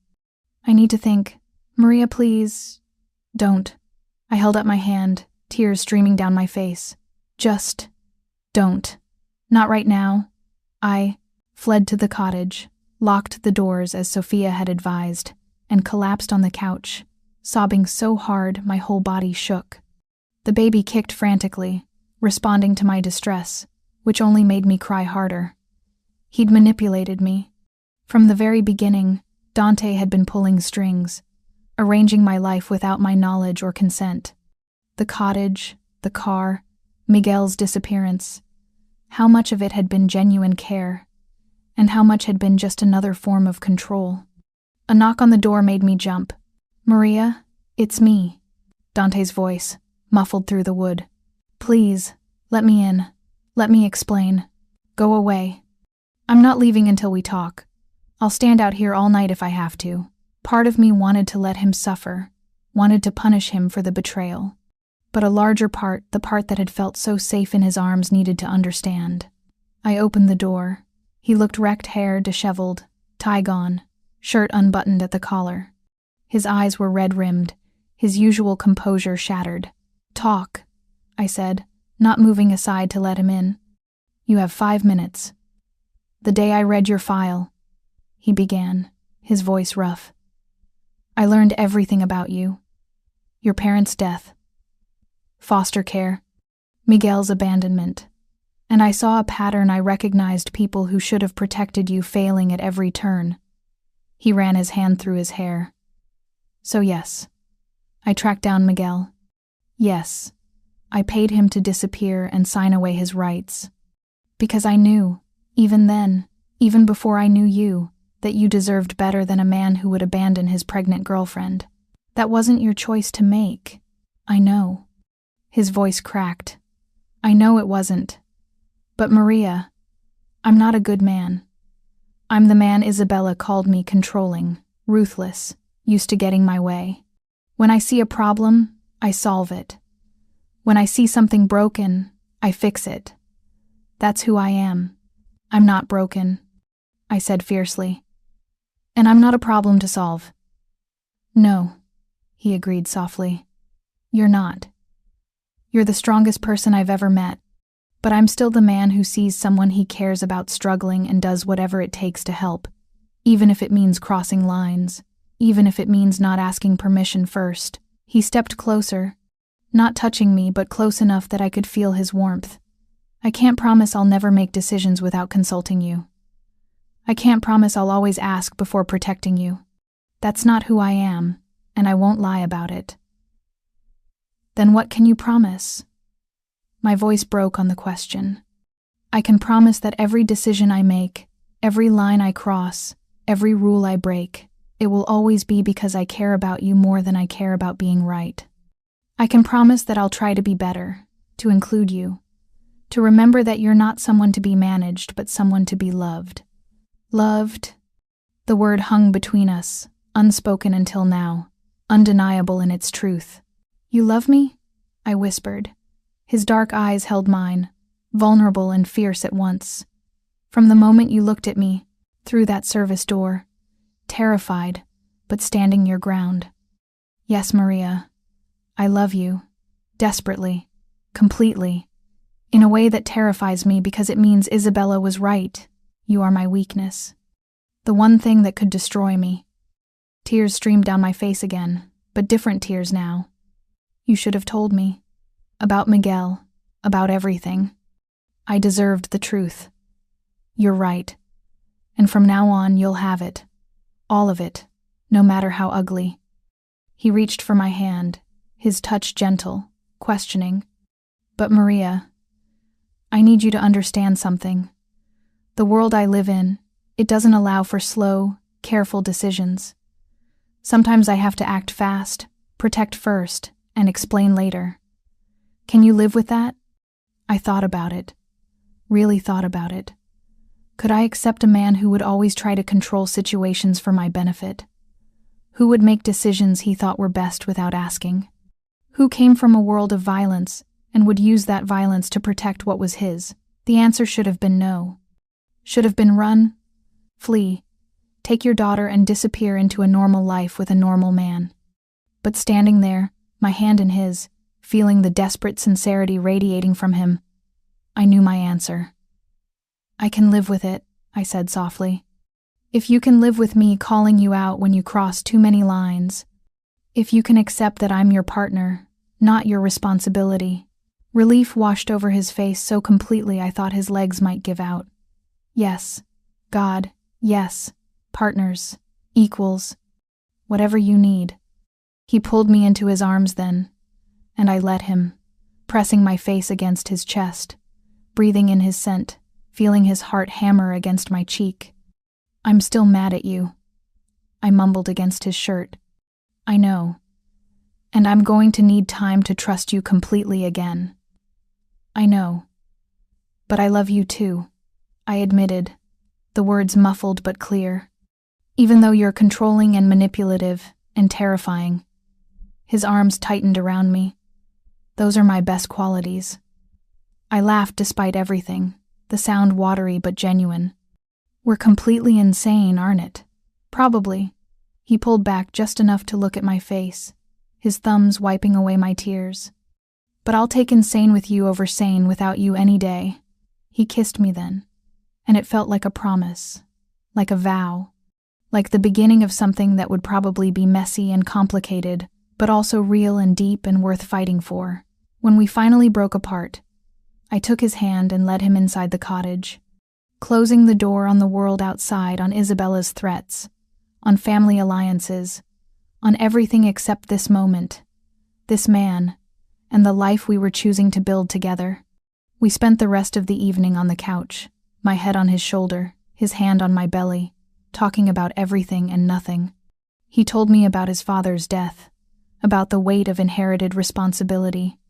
Speaker 1: I need to think. Maria, please. Don't. I held up my hand, tears streaming down my face. Just don't. Not right now. I fled to the cottage, locked the doors as Sophia had advised, and collapsed on the couch, sobbing so hard my whole body shook. The baby kicked frantically, responding to my distress, which only made me cry harder. He'd manipulated me. From the very beginning, Dante had been pulling strings, arranging my life without my knowledge or consent. The cottage, the car, Miguel's disappearance. How much of it had been genuine care, and how much had been just another form of control. A knock on the door made me jump. Maria, it's me. Dante's voice, muffled through the wood. Please, let me in. Let me explain. Go away. I'm not leaving until we talk. I'll stand out here all night if I have to. Part of me wanted to let him suffer, wanted to punish him for the betrayal. But a larger part, the part that had felt so safe in his arms, needed to understand. I opened the door. He looked wrecked, hair disheveled, tie gone, shirt unbuttoned at the collar. His eyes were red-rimmed, his usual composure shattered. Talk, I said, not moving aside to let him in. You have 5 minutes. The day I read your file, he began, his voice rough. I learned everything about you. Your parents' death. foster care, Miguel's abandonment. And I saw a pattern. I recognized people who should have protected you failing at every turn. He ran his hand through his hair. So yes, I tracked down Miguel. Yes, I paid him to disappear and sign away his rights. Because I knew, even then, even before I knew you, that you deserved better than a man who would abandon his pregnant girlfriend. That wasn't your choice to make. I know. His voice cracked. I know it wasn't. But Maria, I'm not a good man. I'm the man Isabella called me: controlling, ruthless, used to getting my way. When I see a problem, I solve it. When I see something broken, I fix it. That's who I am. I'm not broken, I said fiercely. And I'm not a problem to solve. No, he agreed softly. You're not. You're the strongest person I've ever met. But I'm still the man who sees someone he cares about struggling and does whatever it takes to help, even if it means crossing lines, even if it means not asking permission first. He stepped closer, not touching me, but close enough that I could feel his warmth. I can't promise I'll never make decisions without consulting you. I can't promise I'll always ask before protecting you. That's not who I am, and I won't lie about it. Then what can you promise? My voice broke on the question. I can promise that every decision I make, every line I cross, every rule I break, it will always be because I care about you more than I care about being right. I can promise that I'll try to be better, to include you, to remember that you're not someone to be managed, but someone to be loved. Loved? The word hung between us, unspoken until now, undeniable in its truth. You love me? I whispered. His dark eyes held mine, vulnerable and fierce at once. From the moment you looked at me, through that service door, terrified, but standing your ground. Yes, Maria, I love you, desperately, completely, in a way that terrifies me because it means Isabella was right. You are my weakness. The one thing that could destroy me. Tears streamed down my face again, but different tears now. You should have told me. About Miguel, about everything. I deserved the truth. You're right. And from now on, you'll have it. All of it, no matter how ugly. He reached for my hand, his touch gentle, questioning. But Maria, I need you to understand something. The world I live in, it doesn't allow for slow, careful decisions. Sometimes I have to act fast, protect first, and explain later. Can you live with that? I thought about it. Really thought about it. Could I accept a man who would always try to control situations for my benefit? Who would make decisions he thought were best without asking? Who came from a world of violence and would use that violence to protect what was his? The answer should have been no. Should have been run, flee, take your daughter and disappear into a normal life with a normal man. But standing there, my hand in his, feeling the desperate sincerity radiating from him, I knew my answer. I can live with it, I said softly. If you can live with me calling you out when you cross too many lines, if you can accept that I'm your partner, not your responsibility. Relief washed over his face so completely I thought his legs might give out. Yes, God, yes, partners, equals, whatever you need. He pulled me into his arms then, and I let him, pressing my face against his chest, breathing in his scent, feeling his heart hammer against my cheek. I'm still mad at you, I mumbled against his shirt. I know, and I'm going to need time to trust you completely again. I know, but I love you too, I admitted, the words muffled but clear. Even though you're controlling and manipulative and terrifying. His arms tightened around me. Those are my best qualities. I laughed despite everything, the sound watery but genuine. We're completely insane, aren't it? Probably. He pulled back just enough to look at my face, his thumbs wiping away my tears. But I'll take insane with you over sane without you any day. He kissed me then, and it felt like a promise, like a vow, like the beginning of something that would probably be messy and complicated, but also real and deep and worth fighting for. When we finally broke apart, I took his hand and led him inside the cottage, closing the door on the world outside, on Isabella's threats, on family alliances, on everything except this moment, this man, and the life we were choosing to build together. We spent the rest of the evening on the couch, my head on his shoulder, his hand on my belly, talking about everything and nothing. He told me about his father's death, about the weight of inherited responsibility.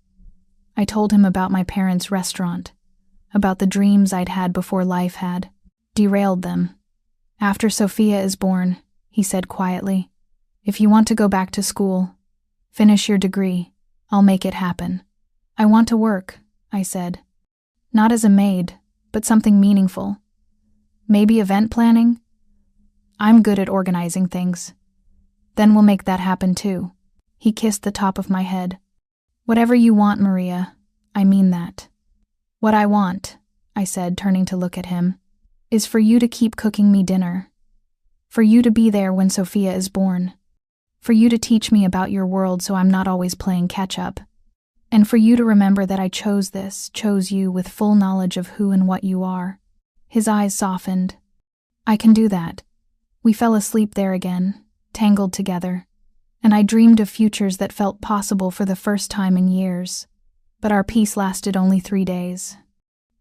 Speaker 1: I told him about my parents' restaurant, about the dreams I'd had before life had derailed them. After Sophia is born, he said quietly, if you want to go back to school, finish your degree, I'll make it happen. I want to work, I said. Not as a maid, but something meaningful. Maybe event planning? I'm good at organizing things. Then we'll make that happen too. He kissed the top of my head. Whatever you want, Maria, I mean that. What I want, I said, turning to look at him, is for you to keep cooking me dinner. For you to be there when Sophia is born. For you to teach me about your world so I'm not always playing catch-up. And for you to remember that I chose you with full knowledge of who and what you are. His eyes softened. I can do that. We fell asleep there again, tangled together, and I dreamed of futures that felt possible for the first time in years. But our peace lasted only 3 days.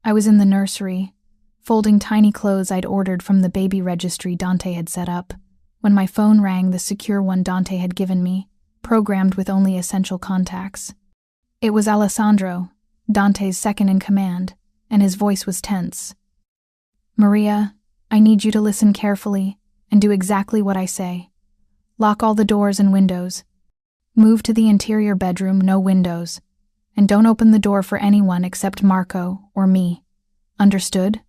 Speaker 1: I was in the nursery, folding tiny clothes I'd ordered from the baby registry Dante had set up, when my phone rang, the secure one Dante had given me, programmed with only essential contacts. It was Alessandro, Dante's second-in-command, and his voice was tense. Maria, I need you to listen carefully and do exactly what I say. Lock all the doors and windows. Move to the interior bedroom, no windows. And don't open the door for anyone except Marco or me. Understood?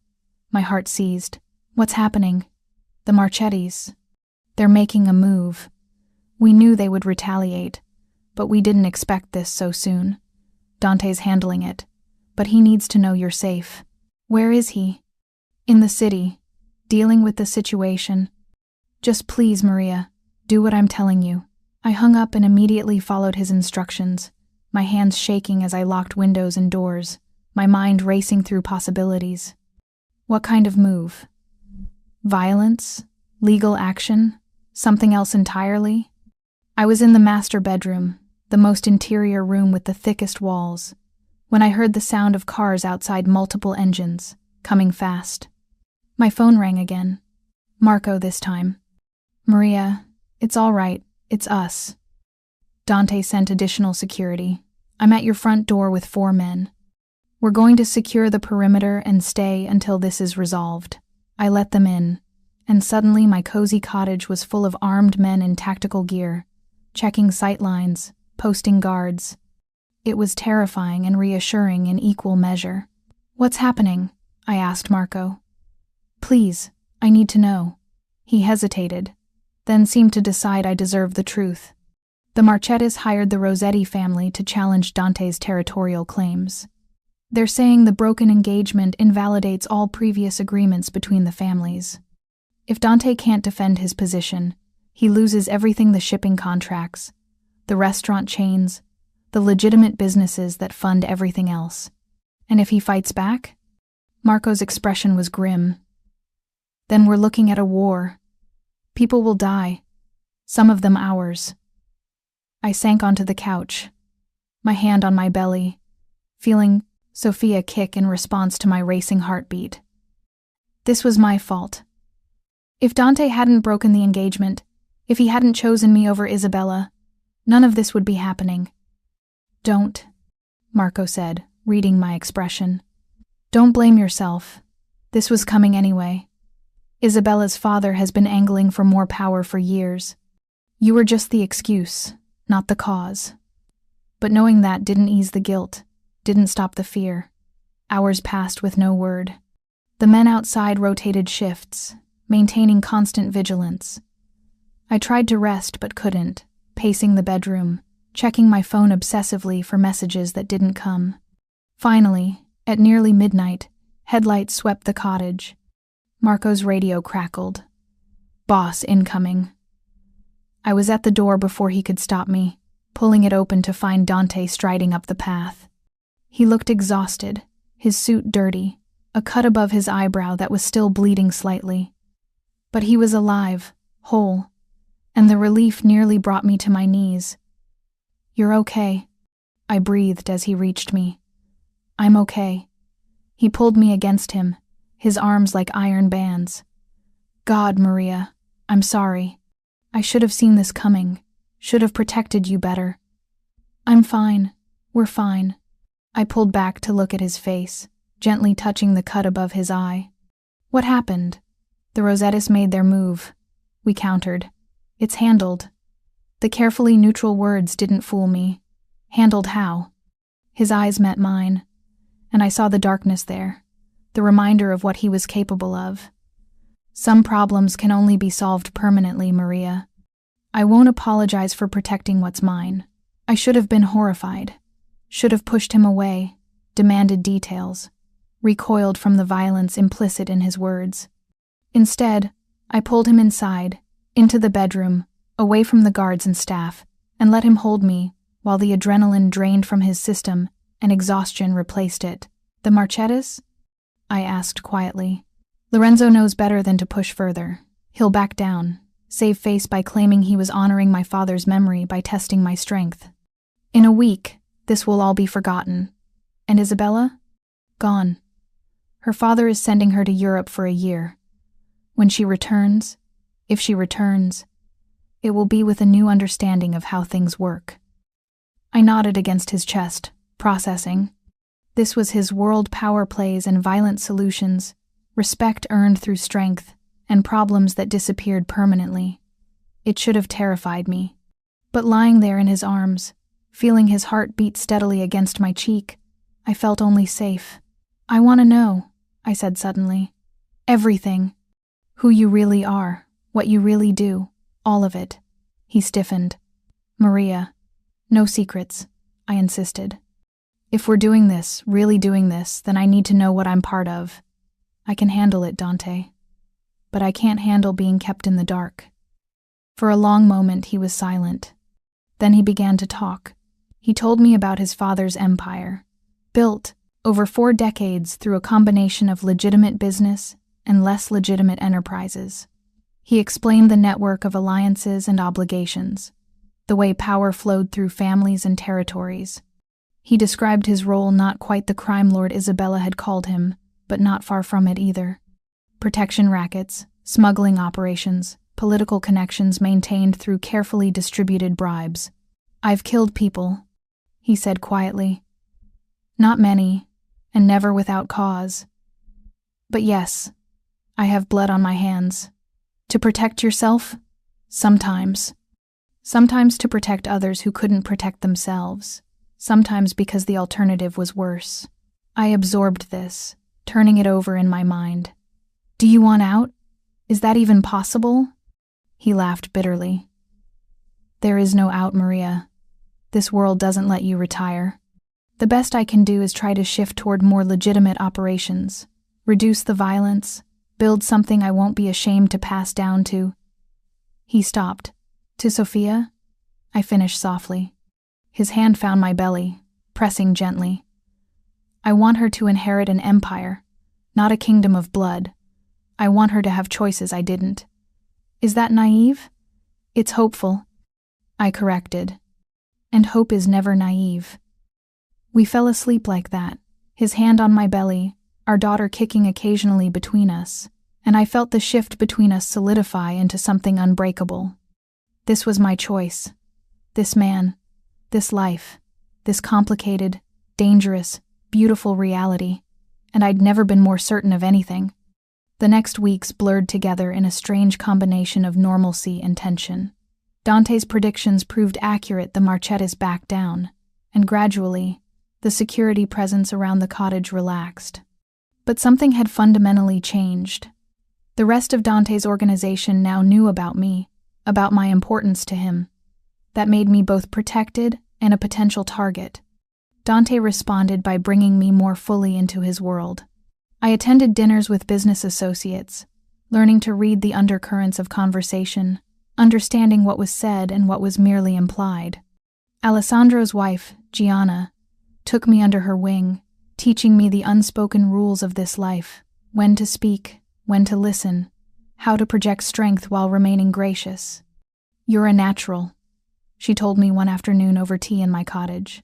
Speaker 1: My heart seized. What's happening? The Marchettis. They're making a move. We knew they would retaliate, but we didn't expect this so soon. Dante's handling it, but he needs to know you're safe. Where is he? In the city, dealing with the situation. Just please, Maria, do what I'm telling you. I hung up and immediately followed his instructions, my hands shaking as I locked windows and doors, my mind racing through possibilities. What kind of move? Violence? Legal action? Something else entirely? I was in the master bedroom, the most interior room with the thickest walls, when I heard the sound of cars outside, multiple engines, coming fast. My phone rang again. Marco this time. Maria, it's all right, it's us. Dante sent additional security. I'm at your front door with 4 men. We're going to secure the perimeter and stay until this is resolved. I let them in, and suddenly my cozy cottage was full of armed men in tactical gear, checking sight lines, posting guards. It was terrifying and reassuring in equal measure. What's happening? I asked Marco. Please, I need to know. He hesitated, then seemed to decide I deserved the truth. The Marchettis hired the Rossetti family to challenge Dante's territorial claims. They're saying the broken engagement invalidates all previous agreements between the families. If Dante can't defend his position, he loses everything: the shipping contracts, the restaurant chains, the legitimate businesses that fund everything else. And if he fights back? Marco's expression was grim. Then we're looking at a war. People will die, some of them ours. I sank onto the couch, my hand on my belly, feeling Sophia kick in response to my racing heartbeat. This was my fault. If Dante hadn't broken the engagement, if he hadn't chosen me over Isabella, none of this would be happening. Don't, Marco said, reading my expression. Don't blame yourself. This was coming anyway. Isabella's father has been angling for more power for years. You were just the excuse, not the cause. But knowing that didn't ease the guilt, didn't stop the fear. Hours passed with no word. The men outside rotated shifts, maintaining constant vigilance. I tried to rest but couldn't, pacing the bedroom, checking my phone obsessively for messages that didn't come. Finally, at nearly midnight, headlights swept the cottage. Marco's radio crackled. Boss incoming. I was at the door before he could stop me, pulling it open to find Dante striding up the path. He looked exhausted, his suit dirty, a cut above his eyebrow that was still bleeding slightly. But he was alive, whole, and the relief nearly brought me to my knees. "You're okay," I breathed as he reached me. "I'm okay." He pulled me against him, his arms like iron bands. "God, Maria, I'm sorry. I should have seen this coming, should have protected you better." "I'm fine. We're fine." I pulled back to look at his face, gently touching the cut above his eye. "What happened?" "The Rosettas made their move," we countered. "It's handled." The carefully neutral words didn't fool me. Handled how? His eyes met mine, and I saw the darkness there, the reminder of what he was capable of. "Some problems can only be solved permanently, Maria. I won't apologize for protecting what's mine. I should have been horrified, should have pushed him away, demanded details, recoiled from the violence implicit in his words. Instead, I pulled him inside, into the bedroom, away from the guards and staff, and let him hold me while the adrenaline drained from his system and exhaustion replaced it. "The Marchettas?" I asked quietly. "Lorenzo knows better than to push further. He'll back down, save face by claiming he was honoring my father's memory by testing my strength. In a week, this will all be forgotten. And Isabella? Gone. Her father is sending her to Europe for a year. When she returns, if she returns, it will be with a new understanding of how things work." I nodded against his chest, processing. This was his world: power plays and violent solutions, respect earned through strength, and problems that disappeared permanently. It should have terrified me. But lying there in his arms, feeling his heart beat steadily against my cheek, I felt only safe. "I want to know," I said suddenly. "Everything. Who you really are, what you really do, all of it." He stiffened. "Maria, no secrets," I insisted. "If we're doing this, really doing this, then I need to know what I'm part of. I can handle it, Dante. But I can't handle being kept in the dark." For a long moment he was silent. Then he began to talk. He told me about his father's empire, built over 4 decades through a combination of legitimate business and less legitimate enterprises. He explained the network of alliances and obligations, the way power flowed through families and territories. He described his role not quite the crime lord Isabella had called him, but not far from it either. Protection rackets, smuggling operations, political connections maintained through carefully distributed bribes. "I've killed people," he said quietly. "Not many, and never without cause. But yes, I have blood on my hands. To protect yourself? Sometimes. Sometimes to protect others who couldn't protect themselves. Sometimes because the alternative was worse." I absorbed this, turning it over in my mind. "Do you want out? Is that even possible?" He laughed bitterly. "There is no out, Maria. This world doesn't let you retire. The best I can do is try to shift toward more legitimate operations, reduce the violence, build something I won't be ashamed to pass down to." He stopped. "To Sophia?" I finished softly. His hand found my belly, pressing gently. "I want her to inherit an empire, not a kingdom of blood. I want her to have choices I didn't." "Is that naive?" "It's hopeful," I corrected. "And hope is never naive." We fell asleep like that, his hand on my belly, our daughter kicking occasionally between us, and I felt the shift between us solidify into something unbreakable. This was my choice. This man, this life, this complicated, dangerous, beautiful reality, and I'd never been more certain of anything. The next weeks blurred together in a strange combination of normalcy and tension. Dante's predictions proved accurate. The Marchettas backed down, and gradually, the security presence around the cottage relaxed. But something had fundamentally changed. The rest of Dante's organization now knew about me, about my importance to him. That made me both protected and a potential target. Dante responded by bringing me more fully into his world. I attended dinners with business associates, learning to read the undercurrents of conversation, understanding what was said and what was merely implied. Alessandro's wife, Gianna, took me under her wing, teaching me the unspoken rules of this life, when to speak, when to listen, how to project strength while remaining gracious. "You're a natural," she told me one afternoon over tea in my cottage.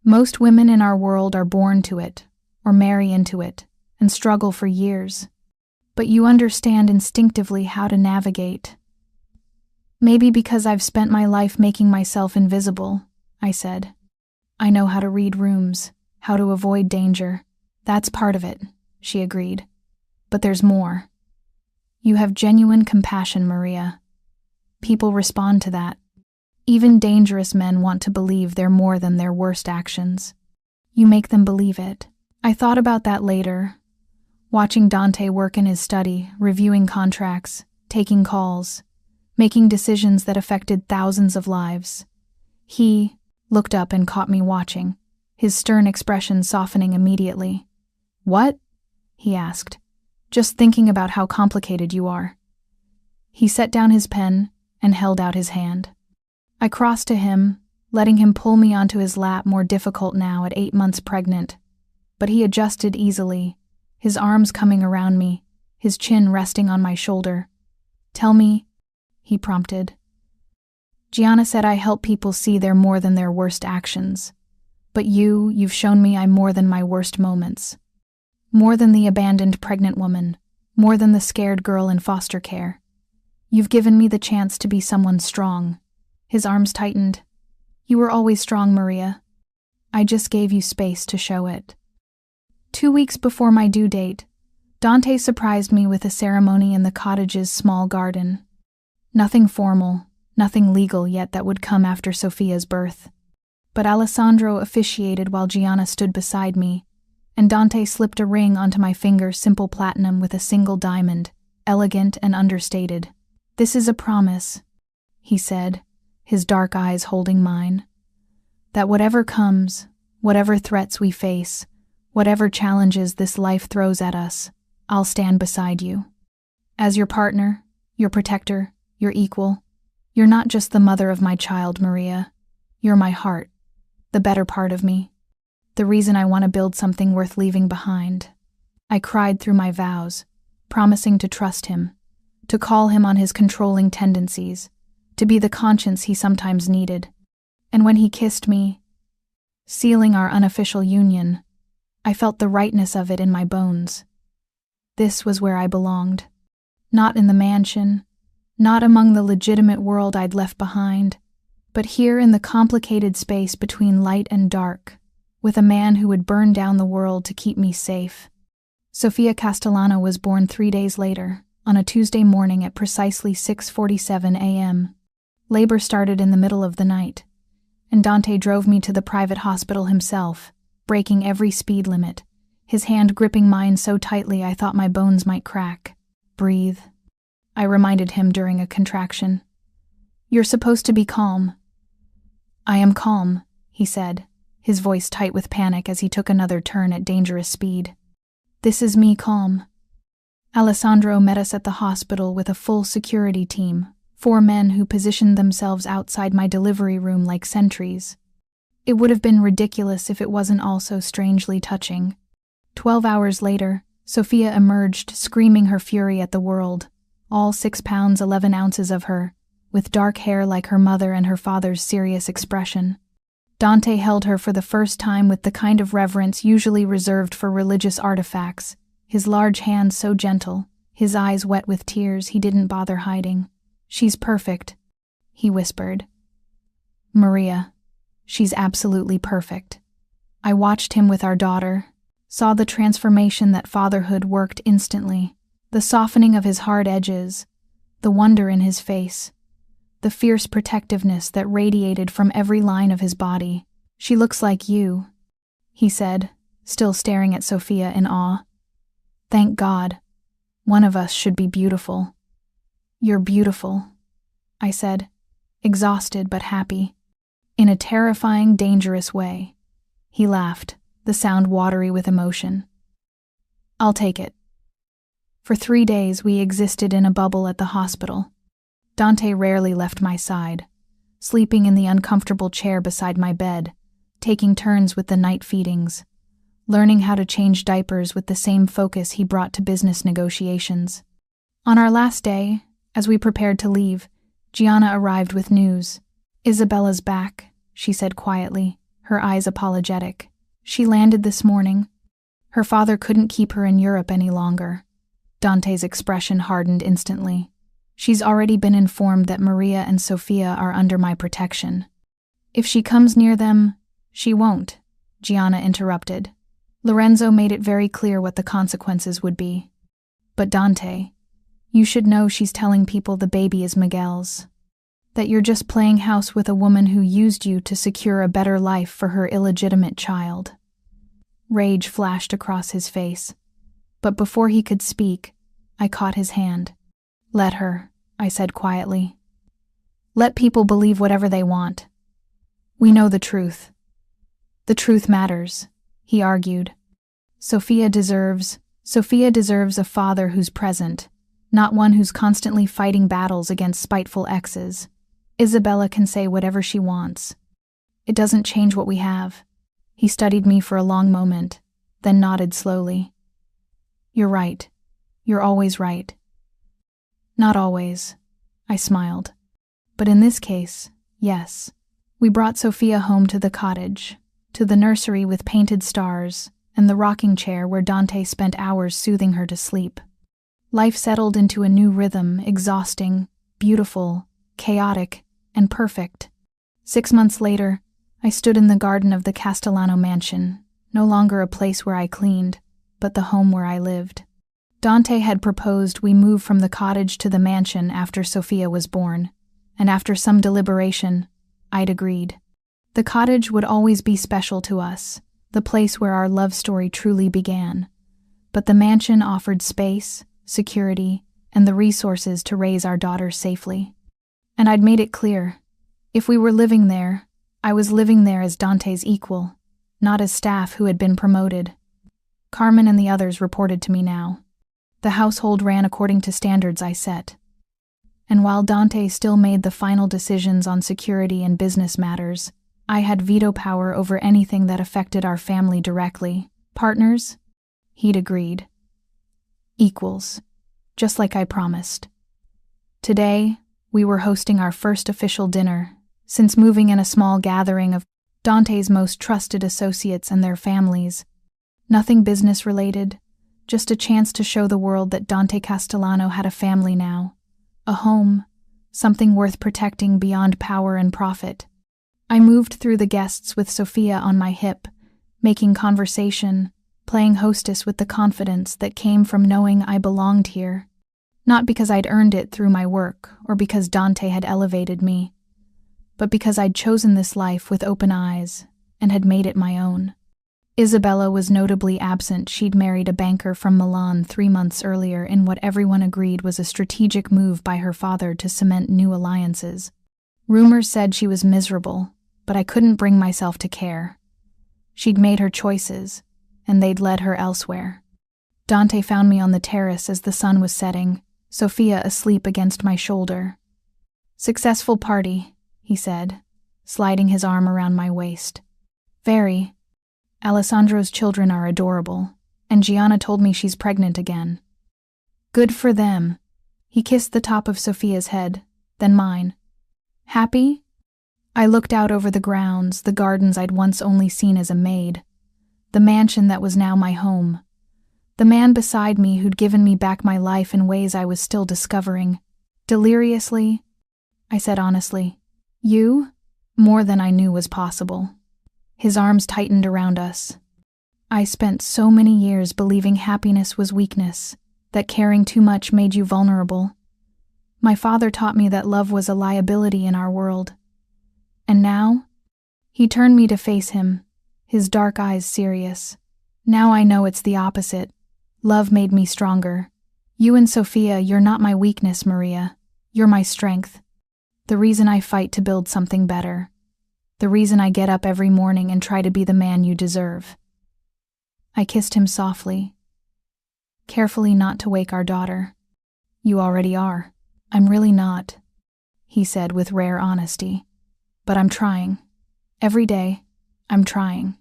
Speaker 1: "Most women in our world are born to it, or marry into it, and struggle for years. But you understand instinctively how to navigate." "Maybe because I've spent my life making myself invisible," I said. "I know how to read rooms, how to avoid danger. That's part of it," she agreed. "But there's more. You have genuine compassion, Maria. People respond to that. Even dangerous men want to believe they're more than their worst actions. You make them believe it." I thought about that later, watching Dante work in his study, reviewing contracts, taking calls, making decisions that affected thousands of lives. He looked up and caught me watching, his stern expression softening immediately. "What?" he asked. "Just thinking about how complicated you are." He set down his pen and held out his hand. I crossed to him, letting him pull me onto his lap, more difficult now at 8 months pregnant. But he adjusted easily, his arms coming around me, his chin resting on my shoulder. "Tell me," he prompted. "Gianna said I help people see they're more than their worst actions. But you've shown me I'm more than my worst moments. More than the abandoned pregnant woman, more than the scared girl in foster care. You've given me the chance to be someone strong." His arms tightened. "You were always strong, Maria. I just gave you space to show it." 2 weeks before my due date, Dante surprised me with a ceremony in the cottage's small garden. Nothing formal, nothing legal yet that would come after Sophia's birth. But Alessandro officiated while Gianna stood beside me, and Dante slipped a ring onto my finger, simple platinum with a single diamond, elegant and understated. "This is a promise," he said, his dark eyes holding mine, "that whatever comes, whatever threats we face, whatever challenges this life throws at us, I'll stand beside you. As your partner, your protector, your equal. You're not just the mother of my child, Maria. You're my heart, the better part of me, the reason I want to build something worth leaving behind." I cried through my vows, promising to trust him, to call him on his controlling tendencies, to be the conscience he sometimes needed. And when he kissed me, sealing our unofficial union, I felt the rightness of it in my bones. This was where I belonged. Not in the mansion, not among the legitimate world I'd left behind, but here in the complicated space between light and dark, with a man who would burn down the world to keep me safe. Sofia Castellano was born 3 days later, on a Tuesday morning at precisely 6:47 a.m. Labor started in the middle of the night, and Dante drove me to the private hospital himself, breaking every speed limit, his hand gripping mine so tightly I thought my bones might crack. "Breathe," I reminded him during a contraction. "You're supposed to be calm." "I am calm," he said, his voice tight with panic as he took another turn at dangerous speed. "This is me calm." Alessandro met us at the hospital with a full security team, 4 men who positioned themselves outside my delivery room like sentries. It would have been ridiculous if it wasn't also strangely touching. 12 hours later, Sophia emerged, screaming her fury at the world, all 6 pounds 11 ounces of her, with dark hair like her mother and her father's serious expression. Dante held her for the first time with the kind of reverence usually reserved for religious artifacts, his large hands so gentle, his eyes wet with tears he didn't bother hiding. "She's perfect," he whispered. "Maria, she's absolutely perfect." I watched him with our daughter, saw the transformation that fatherhood worked instantly, the softening of his hard edges, the wonder in his face, the fierce protectiveness that radiated from every line of his body. "She looks like you," he said, still staring at Sophia in awe. "Thank God. One of us should be beautiful." "You're beautiful," I said, exhausted but happy. "In a terrifying, dangerous way." He laughed, the sound watery with emotion. "I'll take it." For 3 days we existed in a bubble at the hospital. Dante rarely left my side, sleeping in the uncomfortable chair beside my bed, taking turns with the night feedings, learning how to change diapers with the same focus he brought to business negotiations. On our last day, as we prepared to leave, Gianna arrived with news. "Isabella's back," she said quietly, her eyes apologetic. "She landed this morning. Her father couldn't keep her in Europe any longer." Dante's expression hardened instantly. "She's already been informed that Maria and Sofia are under my protection." "If she comes near them, she won't," Gianna interrupted. "Lorenzo made it very clear what the consequences would be." "But Dante, you should know she's telling people the baby is Miguel's. That you're just playing house with a woman who used you to secure a better life for her illegitimate child." Rage flashed across his face. But before he could speak, I caught his hand. "Let her," I said quietly. "Let people believe whatever they want. We know the truth. The truth matters," he argued. Sofia deserves a father who's present, not one who's constantly fighting battles against spiteful exes. Isabella can say whatever she wants. It doesn't change what we have." He studied me for a long moment, then nodded slowly. "You're right. You're always right." "Not always," I smiled. "But in this case, yes." We brought Sofia home to the cottage, to the nursery with painted stars, and the rocking chair where Dante spent hours soothing her to sleep. Life settled into a new rhythm, exhausting, beautiful, chaotic, and perfect. 6 months later, I stood in the garden of the Castellano mansion, no longer a place where I cleaned, but the home where I lived. Dante had proposed we move from the cottage to the mansion after Sofia was born, and after some deliberation, I'd agreed. The cottage would always be special to us, the place where our love story truly began. But the mansion offered space, security, and the resources to raise our daughter safely. And I'd made it clear, if we were living there, I was living there as Dante's equal, not as staff who had been promoted. Carmen and the others reported to me now. The household ran according to standards I set. And while Dante still made the final decisions on security and business matters, I had veto power over anything that affected our family directly. "Partners?" He'd agreed. "Equals," just like I promised. Today, we were hosting our first official dinner, since moving in a small gathering of Dante's most trusted associates and their families. Nothing business-related, just a chance to show the world that Dante Castellano had a family now, a home, something worth protecting beyond power and profit. I moved through the guests with Sofia on my hip, making conversation, playing hostess with the confidence that came from knowing I belonged here. Not because I'd earned it through my work or because Dante had elevated me, but because I'd chosen this life with open eyes and had made it my own. Isabella was notably absent. She'd married a banker from Milan 3 months earlier in what everyone agreed was a strategic move by her father to cement new alliances. Rumors said she was miserable, but I couldn't bring myself to care. She'd made her choices, and they'd led her elsewhere. Dante found me on the terrace as the sun was setting, Sofia asleep against my shoulder. "Successful party," he said, sliding his arm around my waist. "Very. Alessandro's children are adorable, and Gianna told me she's pregnant again." "Good for them." He kissed the top of Sofia's head, then mine. "Happy?" I looked out over the grounds, the gardens I'd once only seen as a maid, the mansion that was now my home, the man beside me who'd given me back my life in ways I was still discovering. Deliriously, I said honestly, "You? More than I knew was possible." His arms tightened around us. "I spent so many years believing happiness was weakness, that caring too much made you vulnerable. My father taught me that love was a liability in our world. And now?" He turned me to face him, his dark eyes serious. "Now I know it's the opposite. Love made me stronger. You and Sofia, you're not my weakness, Maria. You're my strength. The reason I fight to build something better. The reason I get up every morning and try to be the man you deserve." I kissed him softly, carefully not to wake our daughter. "You already are." "I'm really not," he said with rare honesty. "But I'm trying. Every day, I'm trying.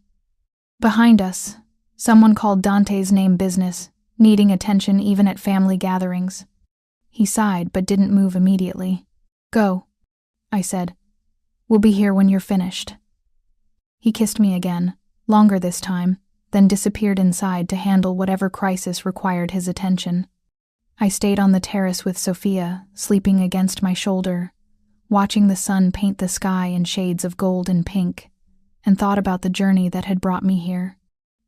Speaker 1: Behind us, someone called Dante's name business, needing attention even at family gatherings. He sighed but didn't move immediately. Go, I said. We'll be here when you're finished. He kissed me again, longer this time, then disappeared inside to handle whatever crisis required his attention. I stayed on the terrace with Sophia, sleeping against my shoulder, watching the sun paint the sky in shades of gold and pink, and thought about the journey that had brought me here.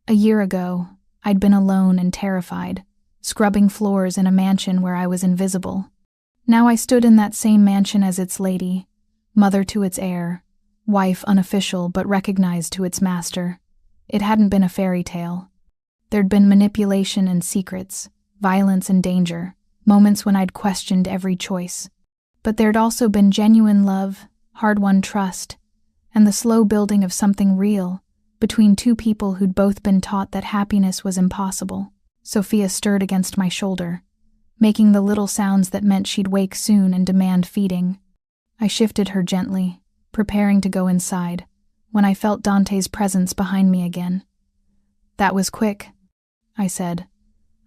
Speaker 1: A year ago, I'd been alone and terrified, scrubbing floors in a mansion where I was invisible. Now I stood in that same mansion as its lady, mother to its heir, wife unofficial but recognized to its master. It hadn't been a fairy tale. There'd been manipulation and secrets, violence and danger, moments when I'd questioned every choice. But there'd also been genuine love, hard-won trust, and the slow building of something real between two people who'd both been taught that happiness was impossible. Sophia stirred against my shoulder, making the little sounds that meant she'd wake soon and demand feeding. I shifted her gently, preparing to go inside, when I felt Dante's presence behind me again. That was quick, I said.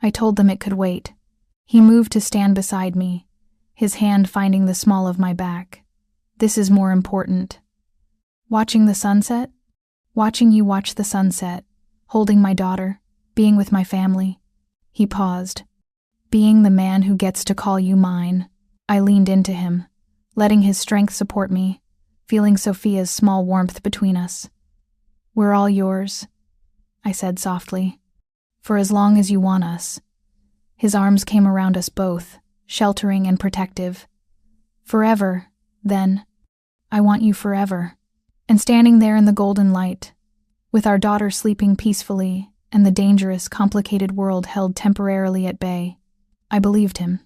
Speaker 1: I told them it could wait. He moved to stand beside me, his hand finding the small of my back. This is more important. Watching the sunset? Watching you watch the sunset, holding my daughter, being with my family. He paused. Being the man who gets to call you mine. I leaned into him, letting his strength support me, feeling Sophia's small warmth between us. We're all yours, I said softly. For as long as you want us. His arms came around us both, sheltering and protective. Forever, then. I want you forever. And standing there in the golden light, with our daughter sleeping peacefully and the dangerous, complicated world held temporarily at bay, I believed him.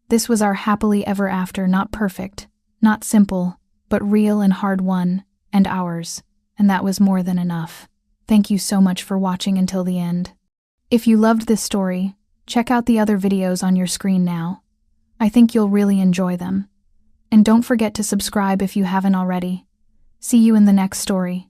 Speaker 1: This was our happily ever after, not perfect, not simple, but real and hard-won, and ours, and that was more than enough. Thank you so much for watching until the end. If you loved this story, check out the other videos on your screen now. I think you'll really enjoy them. And don't forget to subscribe if you haven't already. See you in the next story.